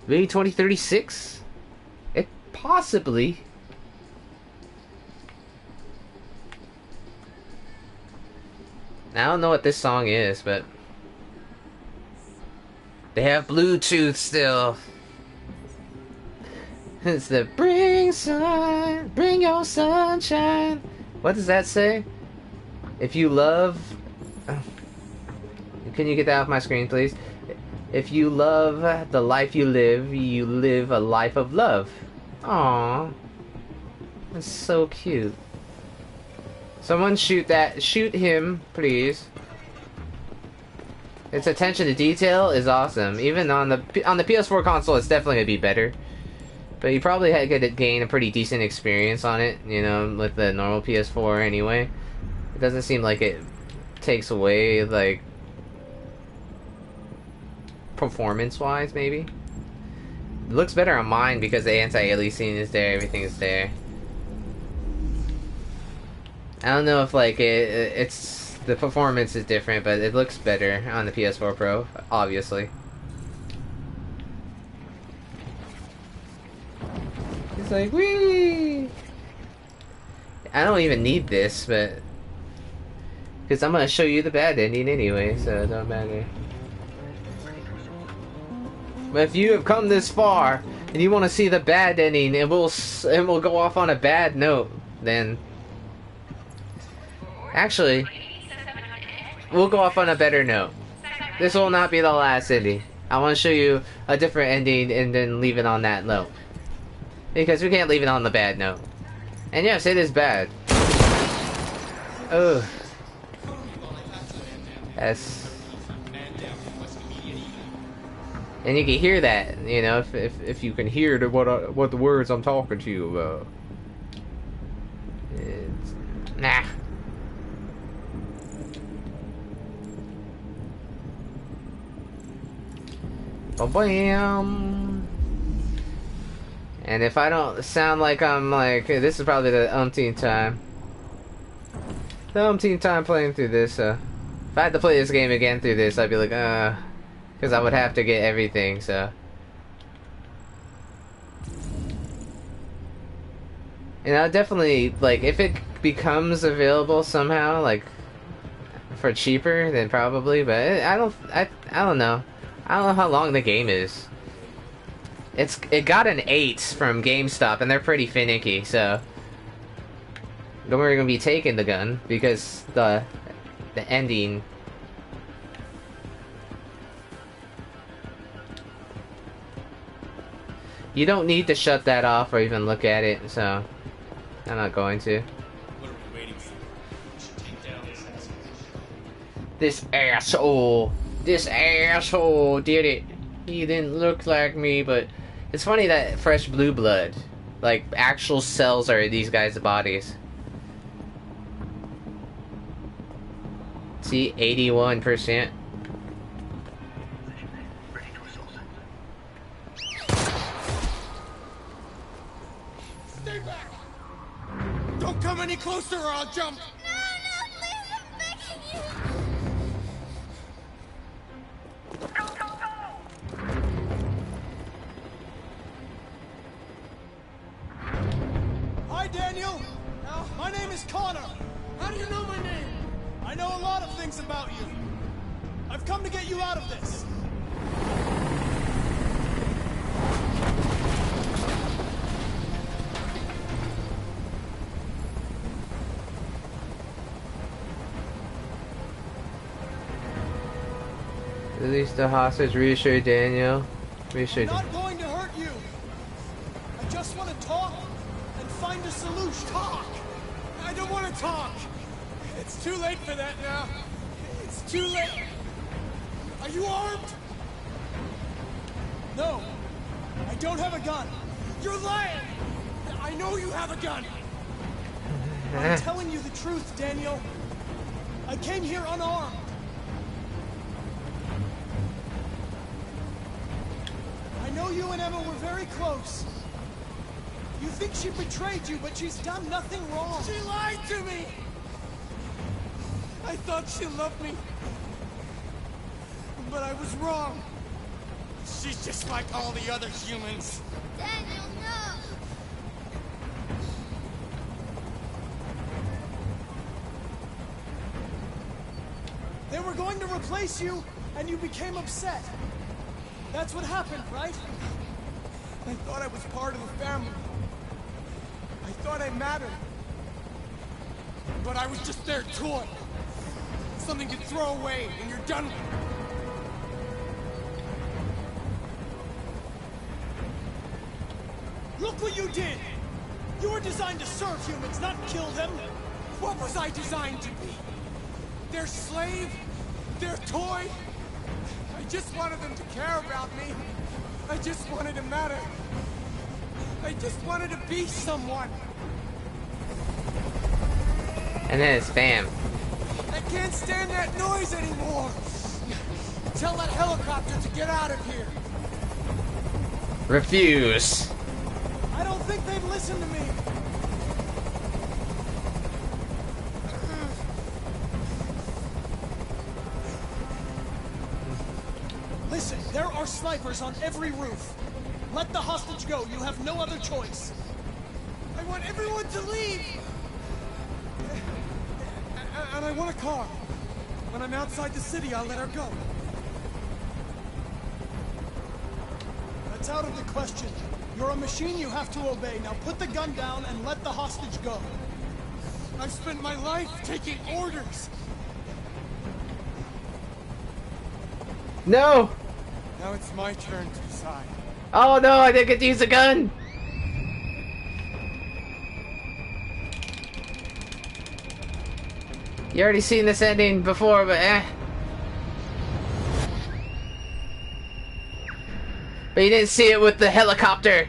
Maybe 2036? It possibly. I don't know what this song is, but... They have Bluetooth still. It's the bring your sunshine. What does that say? If you love... Can you get that off my screen, please? If you love the life you live a life of love. Aww. That's so cute. Someone shoot him, please. Its attention to detail is awesome. Even on the PS4 console, it's definitely gonna be better. But you probably could gain a pretty decent experience on it, you know, with the normal PS4 anyway. It doesn't seem like it takes away, like, performance-wise, maybe. It looks better on mine because the anti-aliasing is there, everything is there. I don't know if, like, it's the performance is different, but it looks better on the PS4 Pro, obviously. It's like, whee! I don't even need this, but... Because I'm going to show you the bad ending anyway, so it don't matter. But if you have come this far, and you want to see the bad ending, and we'll go off on a bad note, then... Actually, we'll go off on a better note. This will not be the last ending. I want to show you a different ending, and then leave it on that note. Because we can't leave it on the bad note. And yes, it is bad. Ugh. Yes. And you can hear that, you know, if you can hear what the words I'm talking to you about. It's, nah. Ba-bam. And if I don't sound like I'm like, this is probably the umpteenth time. The umpteenth time playing through this, if I had to play this game again through this, I'd be like, because I would have to get everything, so. And I'll definitely, like, if it becomes available somehow, like, for cheaper, then probably, but I don't know. I don't know how long the game is. It got an 8 from GameStop, and they're pretty finicky, so don't worry, gonna be taking the gun because the ending. You don't need to shut that off or even look at it, so I'm not going to. What are we waiting for? We should take down this asshole. This asshole did it. He didn't look like me, but it's funny that fresh blue blood, like actual cells, are in these guys' bodies. See, 81%. Stay back! Don't come any closer or I'll jump! No, please, I'm begging you. Hi, Daniel. My name is Connor. How do you know my name? I know a lot of things about you. I've come to get you out of this. Release the hostage, reassure Daniel. Reassure I'm Daniel. not going to hurt you. I just want to talk and find a solution. Talk! I don't want to talk! It's too late for that now. It's too late. Are you armed? No, I don't have a gun. You're lying! I know you have a gun! I'm telling you the truth, Daniel. I came here unarmed. I know you and Emma were very close. You think she betrayed you, but she's done nothing wrong. She lied to me! I thought she loved me. But I was wrong. She's just like all the other humans. Daniel, no. They were going to replace you, and you became upset. That's what happened, right? I thought I was part of the family. I thought I mattered. But I was just their toy. Something to throw away when you're done with it. Look what you did! You were designed to serve humans, not kill them. What was I designed to be? Their slave? Their toy? I just wanted them to care about me. I just wanted to matter. I just wanted to be someone. And then it's spam. I can't stand that noise anymore. Tell that helicopter to get out of here. Refuse. I don't think they'd listen to me. Listen, there are snipers on every roof. Let the hostage go. You have no other choice. I want everyone to leave. And I want a car. When I'm outside the city, I'll let her go. That's out of the question. You're a machine you have to obey. Now put the gun down and let the hostage go. I've spent my life taking orders. No! Now it's my turn to decide. Oh no, I didn't get to use the gun! You already seen this ending before, but But you didn't see it with the helicopter!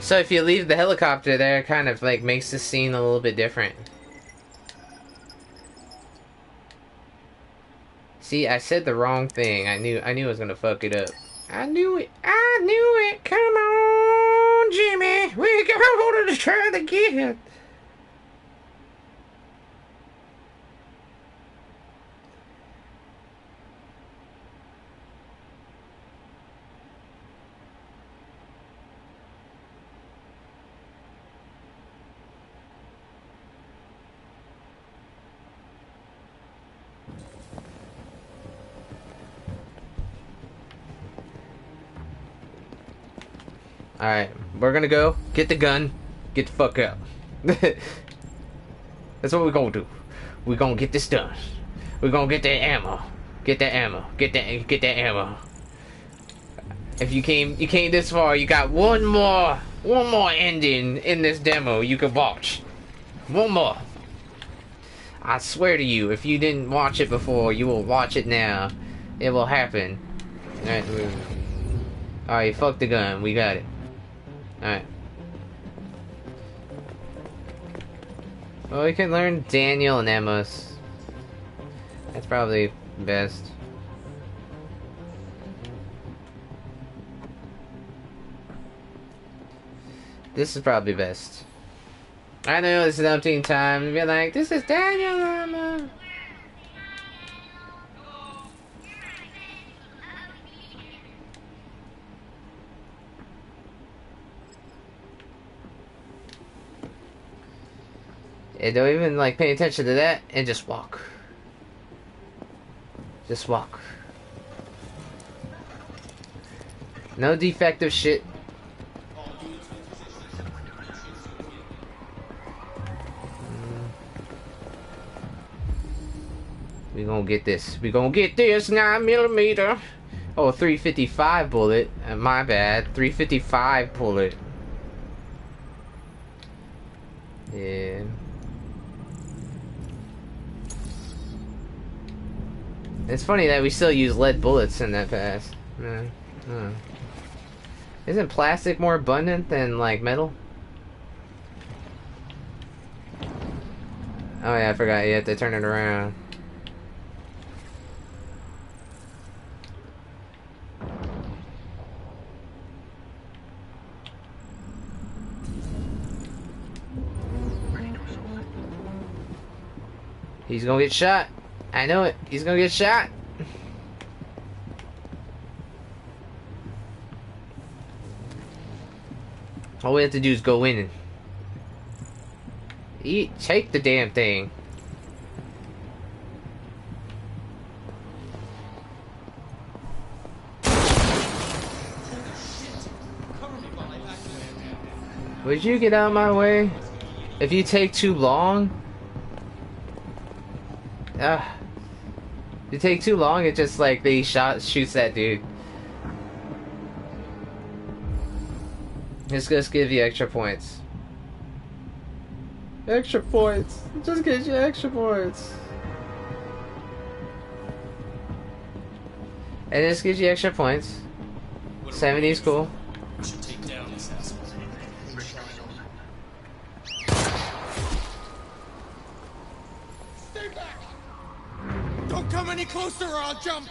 So if you leave the helicopter there, it kind of like makes the scene a little bit different. See, I said the wrong thing. I knew I was gonna fuck it up. I knew it. I knew it. Come on, Jimmy. We gotta try it again. Alright, we're gonna go get the gun, get the fuck out. That's what we're gonna do. We're gonna get this done. We're gonna get that ammo. Get that ammo. Get that ammo. If you came this far, you got one more ending in this demo you can watch. One more. I swear to you, if you didn't watch it before, you will watch it now. It will happen. Alright, fuck the gun. We got it. Alright. Well, we can learn Daniel and Amos. That's probably best. This is probably best. I know this is umpteen time to be like, this is Daniel and Amos. And don't even like pay attention to that and just walk. Just walk. No defective shit. We gonna get this. We gonna get this 9mm. Oh, 355 bullet. My bad. 355 bullet. Yeah. It's funny that we still use lead bullets in that pass. Isn't plastic more abundant than like metal? Oh yeah, I forgot you have to turn it around. He's gonna get shot. I know it. He's gonna get shot. All we have to do is go in and take the damn thing. Would you get out of my way? If you take too long. If you take too long, it just like they shoots that dude. Just give you extra points. Extra points. It just gives you extra points. And it just gives you extra points. 70 is cool. We should take down this asshole. Stay back! Don't come any closer or I'll jump!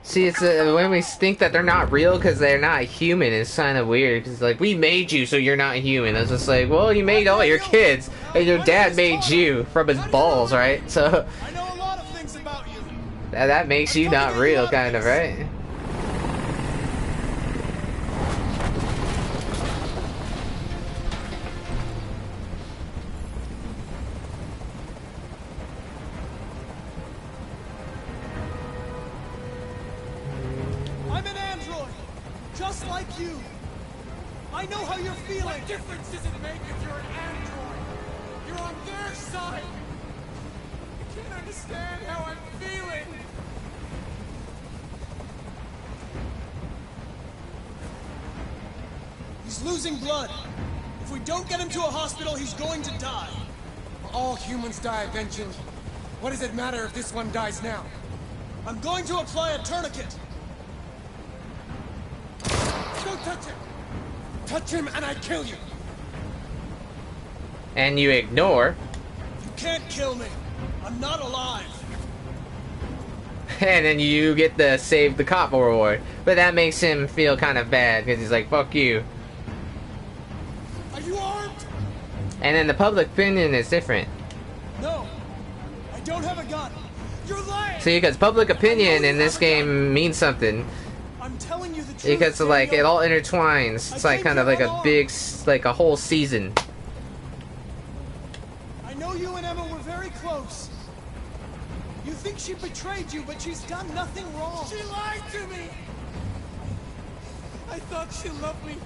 See, it's when we think that they're not real because they're not human, it's kind of weird. Because like, we made you so you're not human. It's just like, well, you made all your kids, and your dad made you from his balls, right? So I know a lot of things about you. that makes you not real, kind of, right? I'm an android, just like you. I know how you're feeling. What difference does it make if you're an android? You're on their side. You can't understand how I'm feeling. He's losing blood. If we don't get him to a hospital, he's going to die. All humans die eventually. What does it matter if this one dies now? I'm going to apply a tourniquet. Don't touch him! Touch him and I kill you! And you ignore. You can't kill me. I'm not alive. And then you get the save the cop reward. But that makes him feel kind of bad because he's like, fuck you. Are you armed? And then the public opinion is different. No. I don't have a gun. You're lying. See, because public opinion in this game means something. I'm telling you the truth. Because like it Daniel. all intertwines. It's like kind of like a big, like a whole season. I know you and Emma were very close. You think she betrayed you, but she's done nothing wrong. She lied to me! I thought she loved me.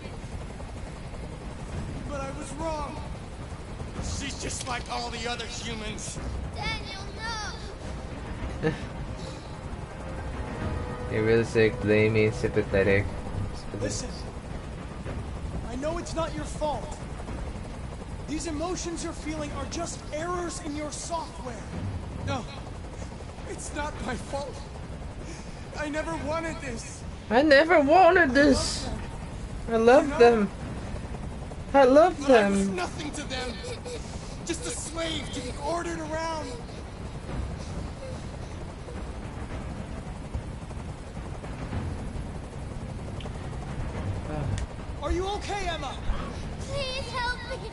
But I was wrong. She's just like all the other humans. Daniel, no! You're realistic, blaming, sympathetic. Listen. I know it's not your fault. These emotions you're feeling are just errors in your software. No. It's not my fault. I never wanted this. I never wanted this. I love them. I love I was them. nothing to them. Just a slave to be ordered around. Are you okay, Emma? Please help me.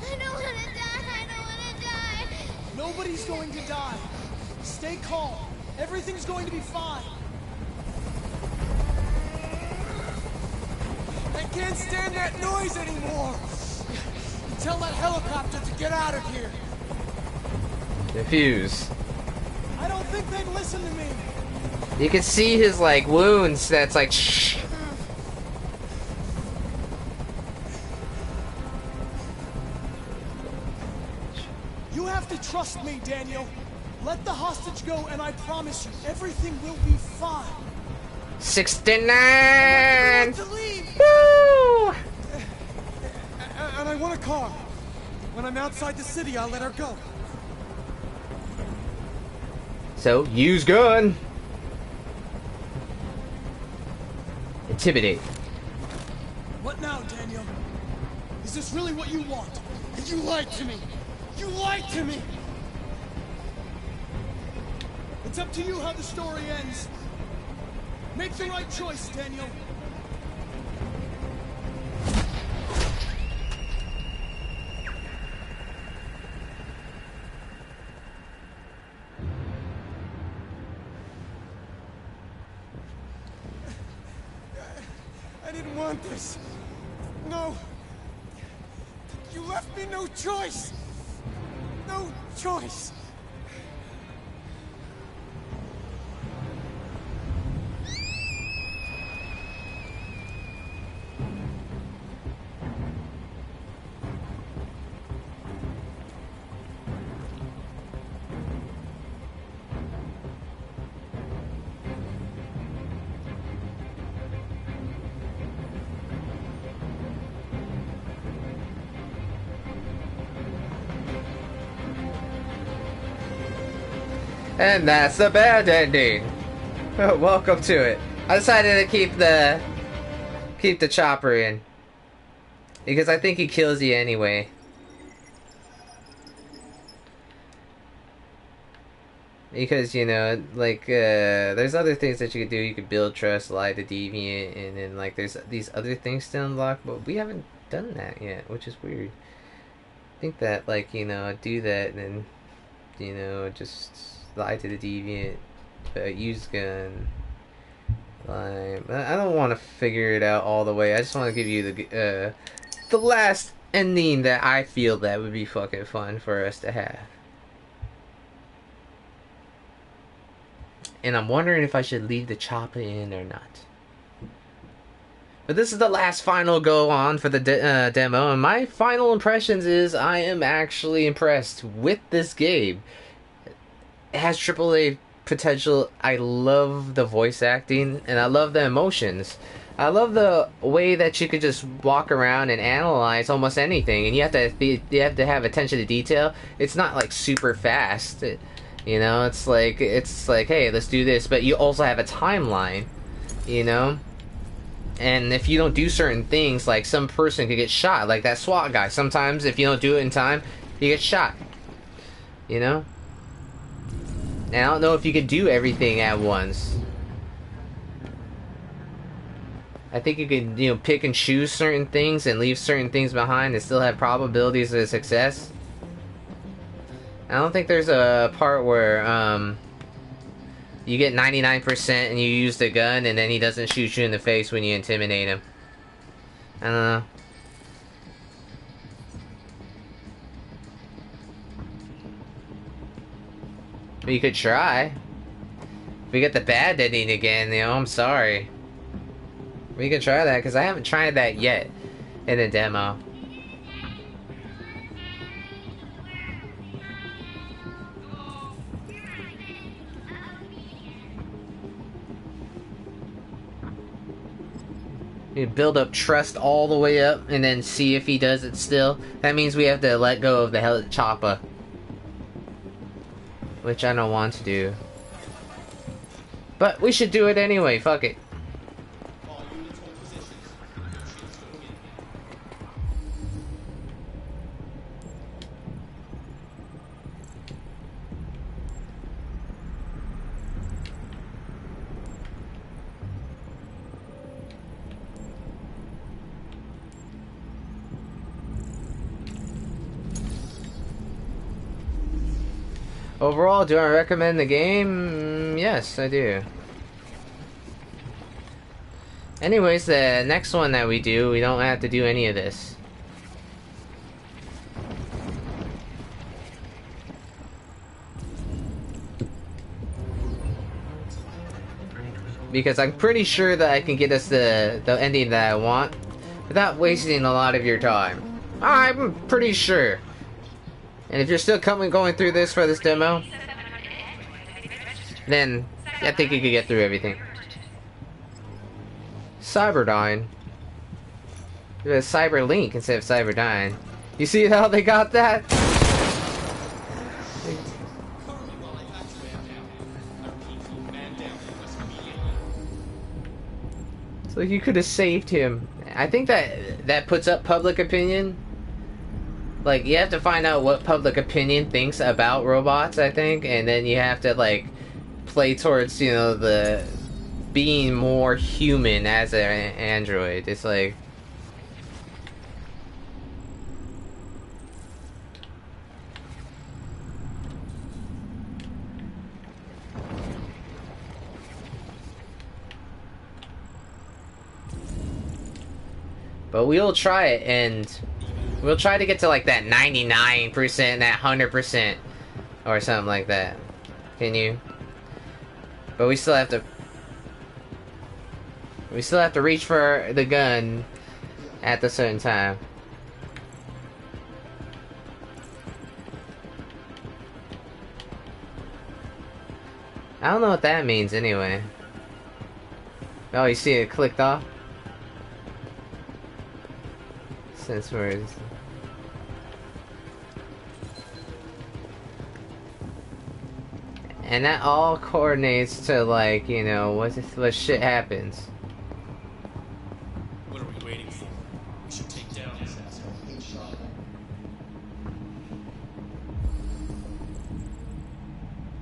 I don't want to die. I don't want to die. Nobody's going to die. Stay calm. Everything's going to be fine. I can't stand that noise anymore. Tell that helicopter to get out of here. Diffuse. I don't think they'd listen to me. You can see his like wounds. That's like shh. You have to trust me, Daniel. Let the hostage go, and I promise you, everything will be fine. 69. To leave. Woo! And I want a car. When I'm outside the city, I'll let her go. So use gun. Intimidate. What now, Daniel? Is this really what you want? You lied to me. You lied to me. It's up to you how the story ends. Make the right choice, Daniel. I didn't want this. No. You left me no choice. No choice. And that's the bad ending. Welcome to it. I decided to keep the chopper in because I think he kills you anyway. Because you know, like there's other things that you could do. You could build trust, lie to deviant, and then like there's these other things to unlock, but we haven't done that yet, which is weird. I think that like do that and then just lie to the deviant, use gun. I don't want to figure it out all the way. I just want to give you the last ending that I feel that would be fucking fun for us to have. And I'm wondering if I should leave the chopper in or not. But this is the last final go on for the demo, and my final impressions is I am actually impressed with this game. It has AAA potential. I love the voice acting, and I love the emotions. I love the way that you could just walk around and analyze almost anything, and you have to have attention to detail. It's not like super fast. It's like hey, let's do this, but you also have a timeline, And if you don't do certain things, like some person could get shot, like that SWAT guy. Sometimes if you don't do it in time, you get shot. You know? And I don't know if you could do everything at once. I think you could, you know, pick and choose certain things and leave certain things behind and still have probabilities of success. I don't think there's a part where you get 99% and you use the gun and then he doesn't shoot you in the face when you intimidate him. I don't know. But you could try. If we get the bad ending again, you know, I'm sorry. We can try that, because I haven't tried that yet in the demo. You build up trust all the way up and then see if he does it still. That means we have to let go of the chopper. Which I don't want to do. But we should do it anyway, fuck it. Overall, do I recommend the game? Yes, I do. Anyways, the next one that we do, we don't have to do any of this. Because I'm pretty sure that I can get us the ending that I want without wasting a lot of your time. I'm pretty sure. And if you're still going through this for this demo, then I think you could get through everything. Cyberdyne. It was Cyberlink instead of Cyberdyne. You see how they got that? So you could have saved him. I think that puts up public opinion. Like, you have to find out what public opinion thinks about robots, I think, and then you have to, like, play towards, you know, the being more human as an android. It's like... But we'll try it, and we'll try to get to like that 99%, that 100%, or something like that. Can you? But we still have to... We still have to reach for the gun at the certain time. I don't know what that means anyway. Oh, you see it clicked off? Since we're... And that all coordinates to, like, you know, what shit happens. What are we waiting for? We should take down this asshole.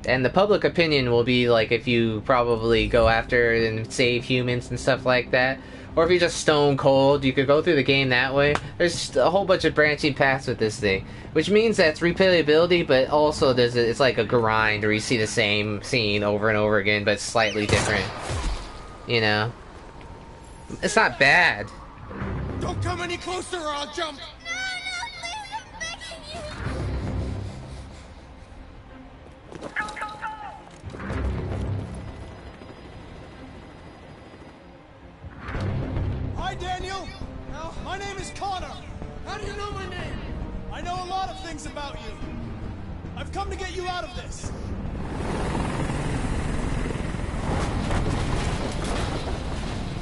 And the public opinion will be like if you probably go after and save humans and stuff like that. Or if you're just stone cold, you could go through the game that way. There's a whole bunch of branching paths with this thing. Which means that it's replayability, but also it's like a grind where you see the same scene over and over again, but slightly different. You know? It's not bad. Don't come any closer or I'll jump! Hi, Daniel. My name is Connor. How do you know my name? I know a lot of things about you. I've come to get you out of this.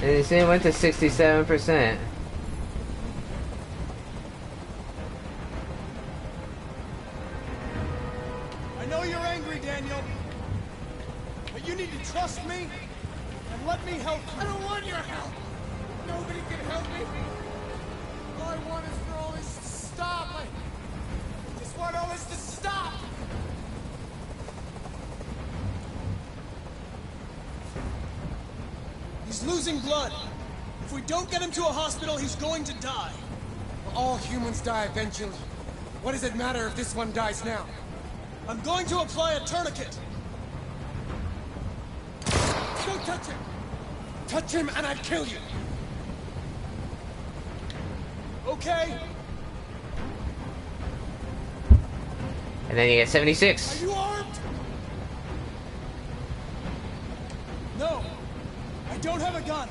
And you see it went to 67%. I know you're angry, Daniel. But you need to trust me and let me help you. I don't want your help! Nobody can help me. All I want is for all this to stop. I just want all this to stop. He's losing blood. If we don't get him to a hospital, he's going to die. All humans die eventually. What does it matter if this one dies now? I'm going to apply a tourniquet. Don't touch him! Touch him and I'd kill you! Okay. And then you get 76. Are you armed? No. I don't have a gun.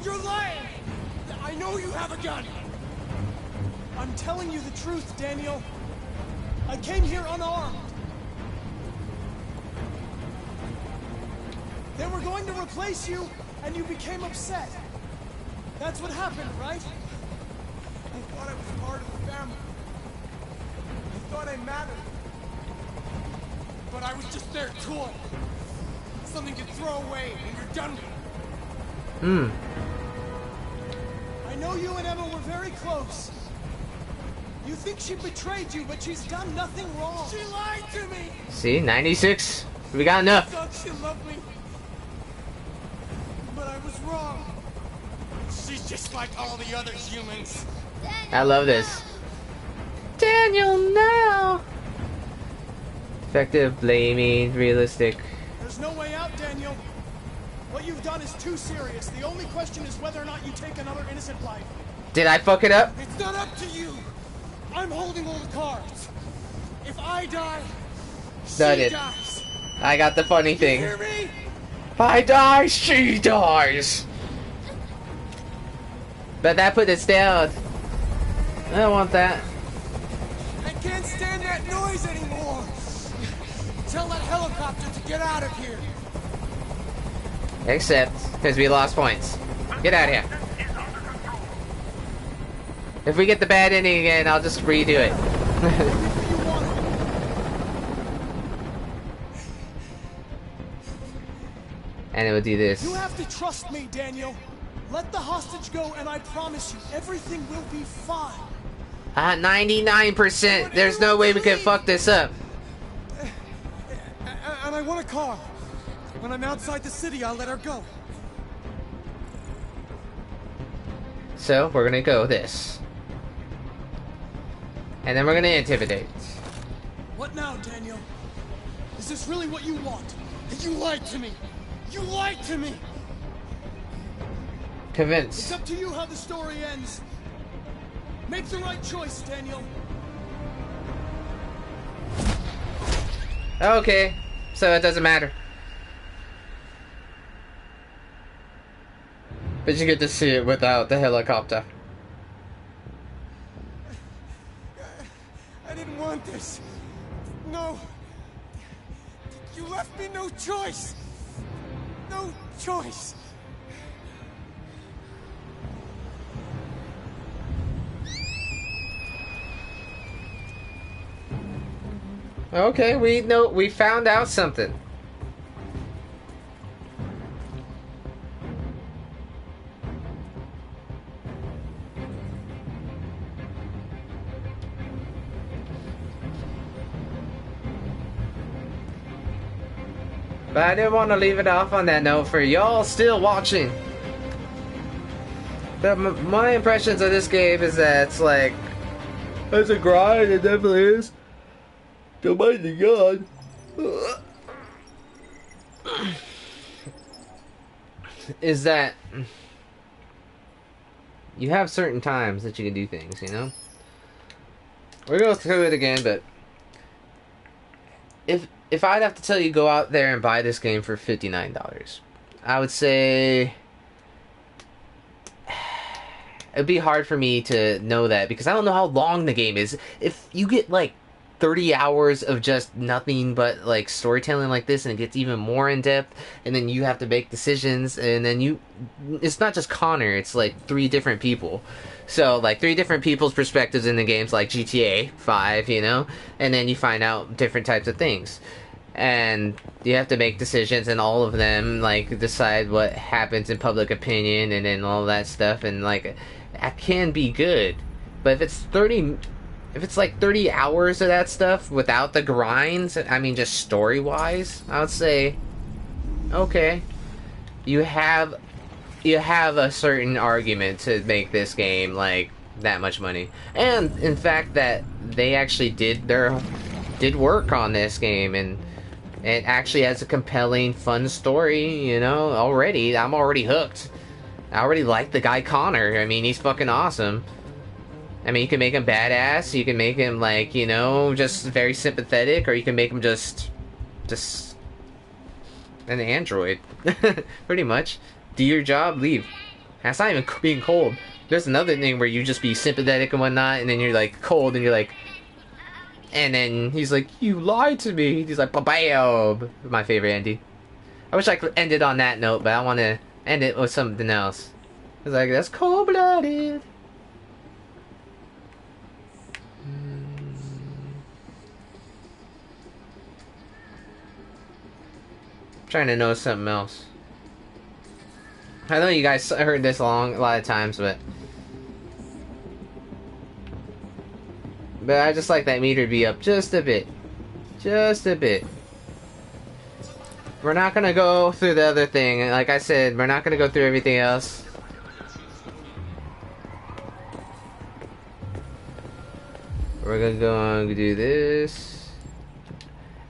You're lying! I know you have a gun! I'm telling you the truth, Daniel. I came here unarmed. They were going to replace you, and you became upset. That's what happened, right? I thought I was part of the family. I thought I mattered. But I was just their toy. Something to throw away when you're done with it. I know you and Emma were very close. You think she betrayed you, but she's done nothing wrong. She lied to me! See, 96. We got enough. I thought she loved me. But I was wrong. She's just like all the other humans. I love this. Daniel, no. Effective, blaming, realistic. There's no way out, Daniel. What you've done is too serious. The only question is whether or not you take another innocent life. Did I fuck it up? It's not up to you. I'm holding all the cards. If I die, she No, I did. dies. I got the funny You thing. hear me? If I die, she dies. But that put it down. I don't want that. I can't stand that noise anymore. Tell that helicopter to get out of here. Except, because we lost points. Get out of here. If we get the bad ending again, I'll just redo it. You want it. And it would do this. You have to trust me, Daniel. Let the hostage go, and I promise you, everything will be fine. 99%. There's no way we can fuck this up. And I want a car. When I'm outside the city, I'll let her go. So, we're gonna go this. And then we're gonna intimidate. What now, Daniel? Is this really what you want? You lied to me. You lied to me. It's Convince. up to you how the story ends. Make the right choice, Daniel. Okay. So it doesn't matter. But you get to see it without the helicopter. I didn't want this. No. You left me no choice. No choice. Okay, we found out something. But I didn't want to leave it off on that note for y'all still watching. But my impressions of this game is that it's like, it's a grind, it definitely is. Don't mind the gun. Is that you have certain times that you can do things, you know? We're going through it again, but if I'd have to tell you go out there and buy this game for $59, I would say it'd be hard for me to know that because I don't know how long the game is. If you get like 30 hours of just nothing but like storytelling like this and it gets even more in depth and then you have to make decisions and then it's not just Connor, it's like 3 different people. So like 3 different people's perspectives in the games like GTA 5, you know, and then you find out different types of things. and you have to make decisions, and all of them like decide what happens in public opinion, and then all that stuff, and like that can be good. But if it's like 30 hours of that stuff without the grinds, I mean just story wise, I would say okay, you have a certain argument to make this game like that much money. And in fact that they actually did work on this game, and it actually has a compelling, fun story, you know. Already I'm already hooked. I already like the guy Connor. I mean, he's fucking awesome. I mean, you can make him badass, you can make him like, you know, just very sympathetic, or you can make him just an android. Pretty much. Do your job, leave. That's not even being cold. There's another thing where you just be sympathetic and whatnot, and then you're like cold, and you're like, and then he's like, you lied to me. He's like, ba-bam. My favorite ending. I wish I could end it on that note, but I want to end it with something else. It's like, that's cold-blooded. Trying to know something else. I know you guys heard this a lot of times, but I just like that meter to be up just a bit. Just a bit. We're not gonna go through the other thing. Like I said, we're not gonna go through everything else. We're gonna go and do this.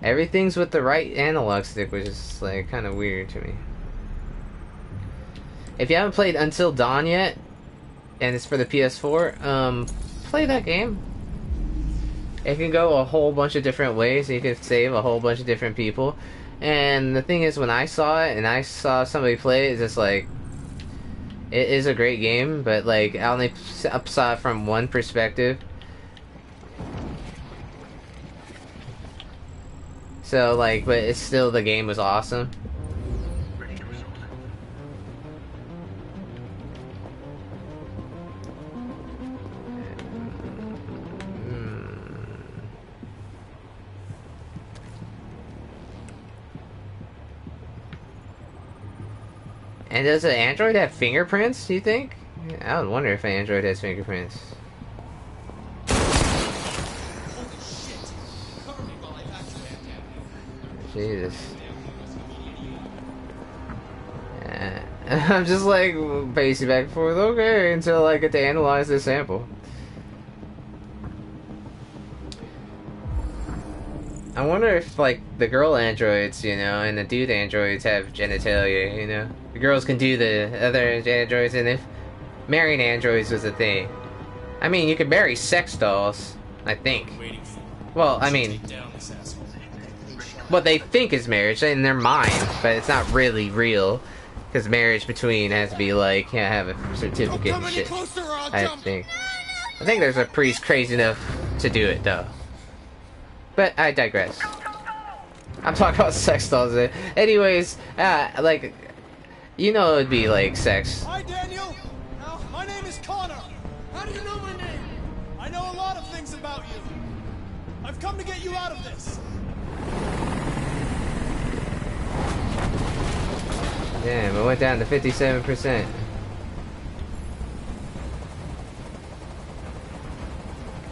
Everything's with the right analog stick, which is like kind of weird to me. If you haven't played Until Dawn yet, and it's for the PS4, play that game. It can go a whole bunch of different ways, and you can save a whole bunch of different people. And the thing is, when I saw it, and I saw somebody play it, it's just like, it is a great game, but like, I only saw it from one perspective. So like, but it's still, the game was awesome. And does an Android have fingerprints, do you think? I would wonder if an Android has fingerprints. Holy shit! Cover me while I patch you, man. Jesus. I'm just like pacing back and forth, okay, until I get to analyze this sample. I wonder if like the girl androids, you know, and the dude androids have genitalia, you know. The girls can do the other androids, and if marrying androids was a thing. I mean, you could marry sex dolls, I think. Well, I mean, what they think is marriage in their mind, but it's not really real. Because marriage between has to be like, can't have a certificate and shit. I think. I think there's a priest crazy enough to do it, though. But I digress. I'm talking about sex dolls. Anyways, like, you know it'd be like sex. Hi, Daniel. My name is Connor. How do you know my name? I know a lot of things about you. I've come to get you out of this. Damn, it went down to 57%.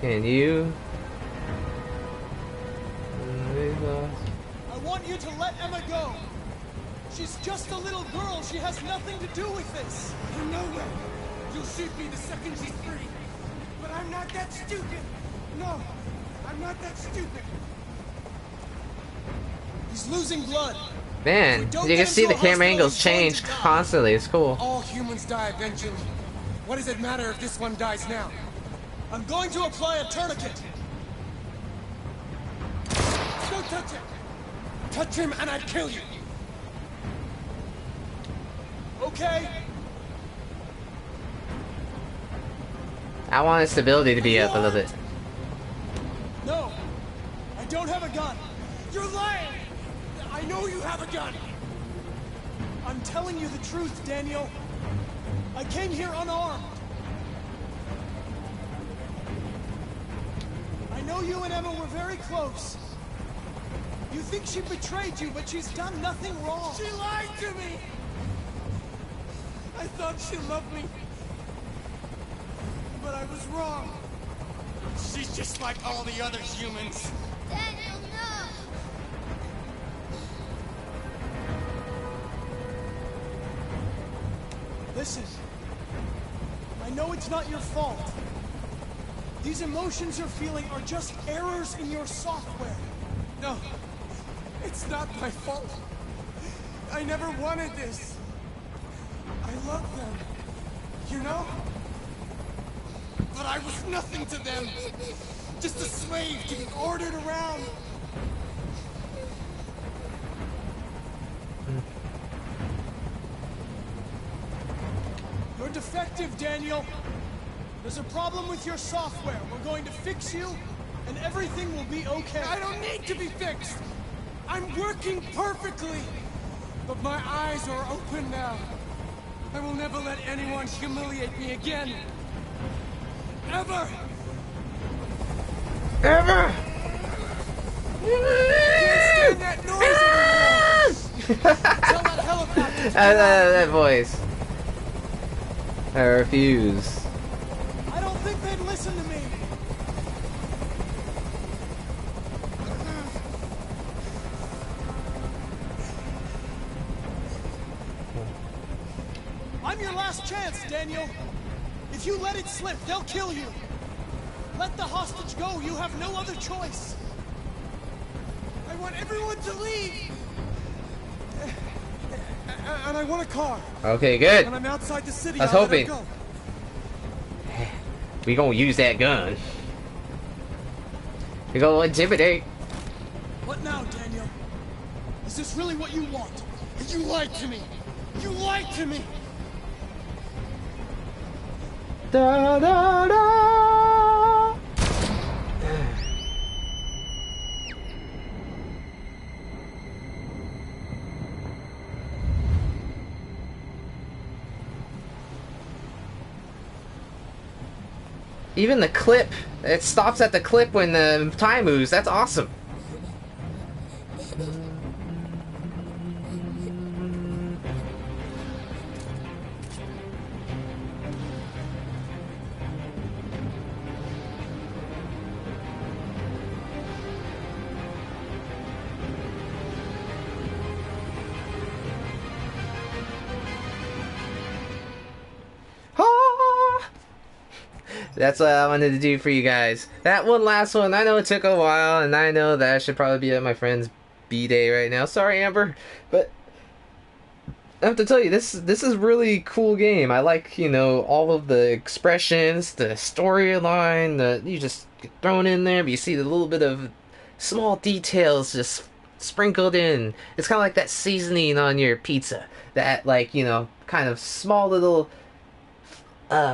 Can you? I want you to let Emma go. She's just a little girl. She has nothing to do with this. You know that. You'll shoot me the second she's free. But I'm not that stupid. No, I'm not that stupid. He's losing blood. Man, you can see the camera angles change constantly. It's cool. All humans die eventually. What does it matter if this one dies now? I'm going to apply a tourniquet. Don't touch him! Touch him and I'd kill you! Okay. I want its stability to be up a little bit. No, I don't have a gun. You're lying! I know you have a gun! I'm telling you the truth, Daniel. I came here unarmed. I know you and Emma were very close. You think she betrayed you, but she's done nothing wrong. She lied to me! I thought she loved me. But I was wrong. She's just like all the other humans. Daniel, no! Listen, I know it's not your fault. These emotions you're feeling are just errors in your software. No, it's not my fault. I never wanted this. I love them, you know? But I was nothing to them. Just a slave to be ordered around. You're defective, Daniel. There's a problem with your software. We're going to fix you, and everything will be okay. I don't need to be fixed. I'm working perfectly. But my eyes are open now. I will never let anyone humiliate me again. Ever! Ever! Can't stand that noise anymore! Tell that helicopter to get out. That voice. I refuse. I don't think they'd listen to me. I'm your last chance, Daniel. If you let it slip, they'll kill you. Let the hostage go. You have no other choice. I want everyone to leave! And I want a car. Okay, good. When I'm outside the city, I was I'll let her hoping. go. We gonna use that gun. We gonna intimidate. What now, Daniel? Is this really what you want? You lied to me! You lied to me! Da da da. Even the clip, it stops at the clip when the time moves. That's awesome. That's what I wanted to do for you guys. That one last one, I know it took a while, and I know that I should probably be at my friend's B-Day right now. Sorry, Amber, but I have to tell you, this is really cool game. I like, you know, all of the expressions, the storyline, that you just get thrown in there, but you see the little bit of small details just sprinkled in. It's kind of like that seasoning on your pizza. That, like, you know, kind of small little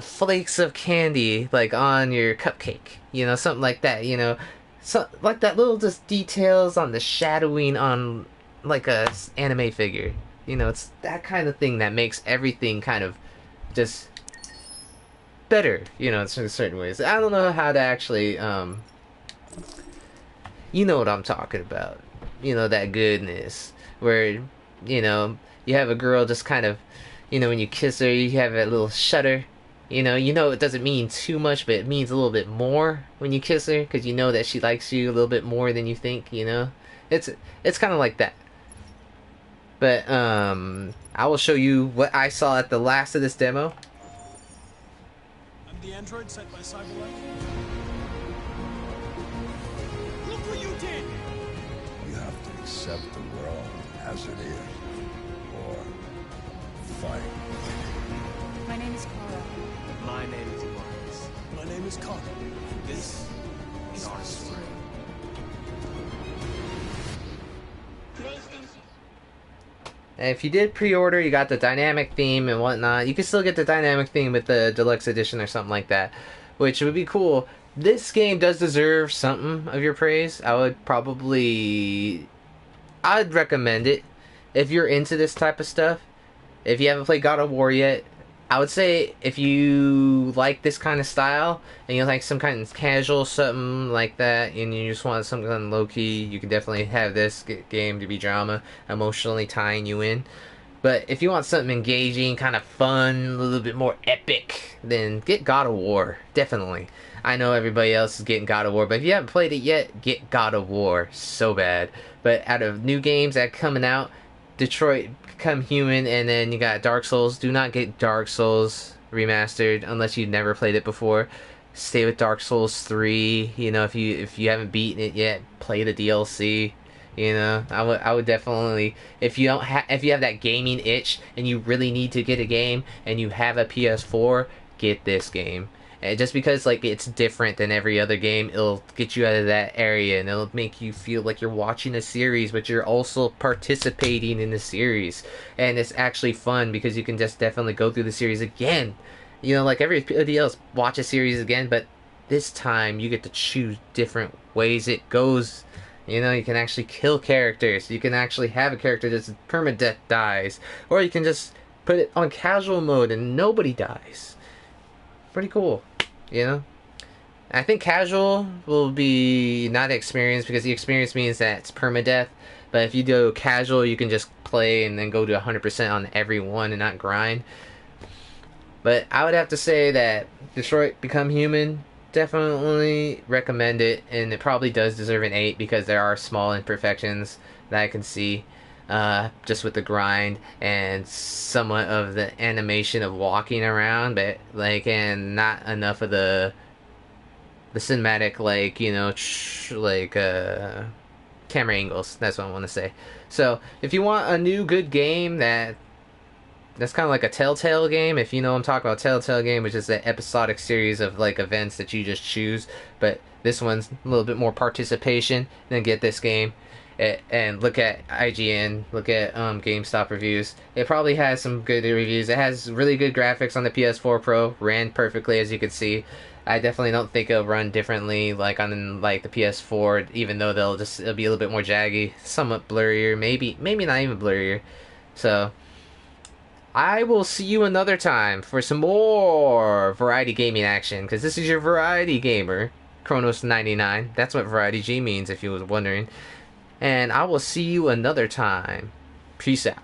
flakes of candy, like, on your cupcake. You know, something like that, you know. So, like that little just details on the shadowing on, like, a anime figure. You know, it's that kind of thing that makes everything kind of just better, you know, in certain ways. I don't know how to actually, you know what I'm talking about. You know, that goodness. Where, you know, you have a girl just kind of, you know, when you kiss her, you have a little shudder. You know it doesn't mean too much, but it means a little bit more when you kiss her, because you know that she likes you a little bit more than you think, you know? It's kind of like that. But, I will show you what I saw at the last of this demo. I'm the android sent by Cyberlight. Look what you did! You have to accept the world as it is, or fight. My name is Kara. My name is Marcus. My name is Connor. This is our story. And if you did pre-order, you got the dynamic theme and whatnot. You can still get the dynamic theme with the deluxe edition or something like that, which would be cool. This game does deserve something of your praise. I'd recommend it if you're into this type of stuff. If you haven't played God of War yet, I would say if you like this kind of style and you like some kind of casual something like that, and you just want something low key, you can definitely have this game to be drama, emotionally tying you in. But if you want something engaging, kind of fun, a little bit more epic, then get God of War. Definitely. I know everybody else is getting God of War, but if you haven't played it yet, get God of War. So bad. But out of new games that are coming out, Detroit Become Human, and then you got Dark Souls. Do not get Dark Souls remastered unless you've never played it before. Stay with Dark Souls 3. You know, if you haven't beaten it yet, play the DLC. You know, I would definitely, if you have that gaming itch and you really need to get a game and you have a PS4, get this game. And just because like it's different than every other game, it'll get you out of that area and it'll make you feel like you're watching a series, but you're also participating in the series. And it's actually fun because you can just definitely go through the series again. You know, like everybody else, watch a series again, but this time you get to choose different ways it goes. You know, you can actually kill characters. You can actually have a character that's permadeath dies. Or you can just put it on casual mode and nobody dies. Pretty cool, you know? I think casual will be not experience because the experience means that it's permadeath. But if you do casual, you can just play and then go to 100% on every one and not grind. But I would have to say that Detroit Become Human, definitely recommend it, and it probably does deserve an 8 because there are small imperfections that I can see just with the grind and somewhat of the animation of walking around, but like, and not enough of the cinematic, like, you know, camera angles. That's what I want to say. So if you want a new good game that's kind of like a Telltale game, if you know what I'm talking about. Telltale game, which is an episodic series of like events that you just choose, but this one's a little bit more participation. Then get this game and look at IGN, look at GameStop reviews. It probably has some good reviews. It has really good graphics on the PS4 Pro, ran perfectly as you can see. I definitely don't think it'll run differently like on like the PS4, even though it'll be a little bit more jaggy, somewhat blurrier, maybe not even blurrier. So I will see you another time for some more variety gaming action, because this is your variety gamer, Kronos99. That's what variety G means, if you was wondering. And I will see you another time. Peace out.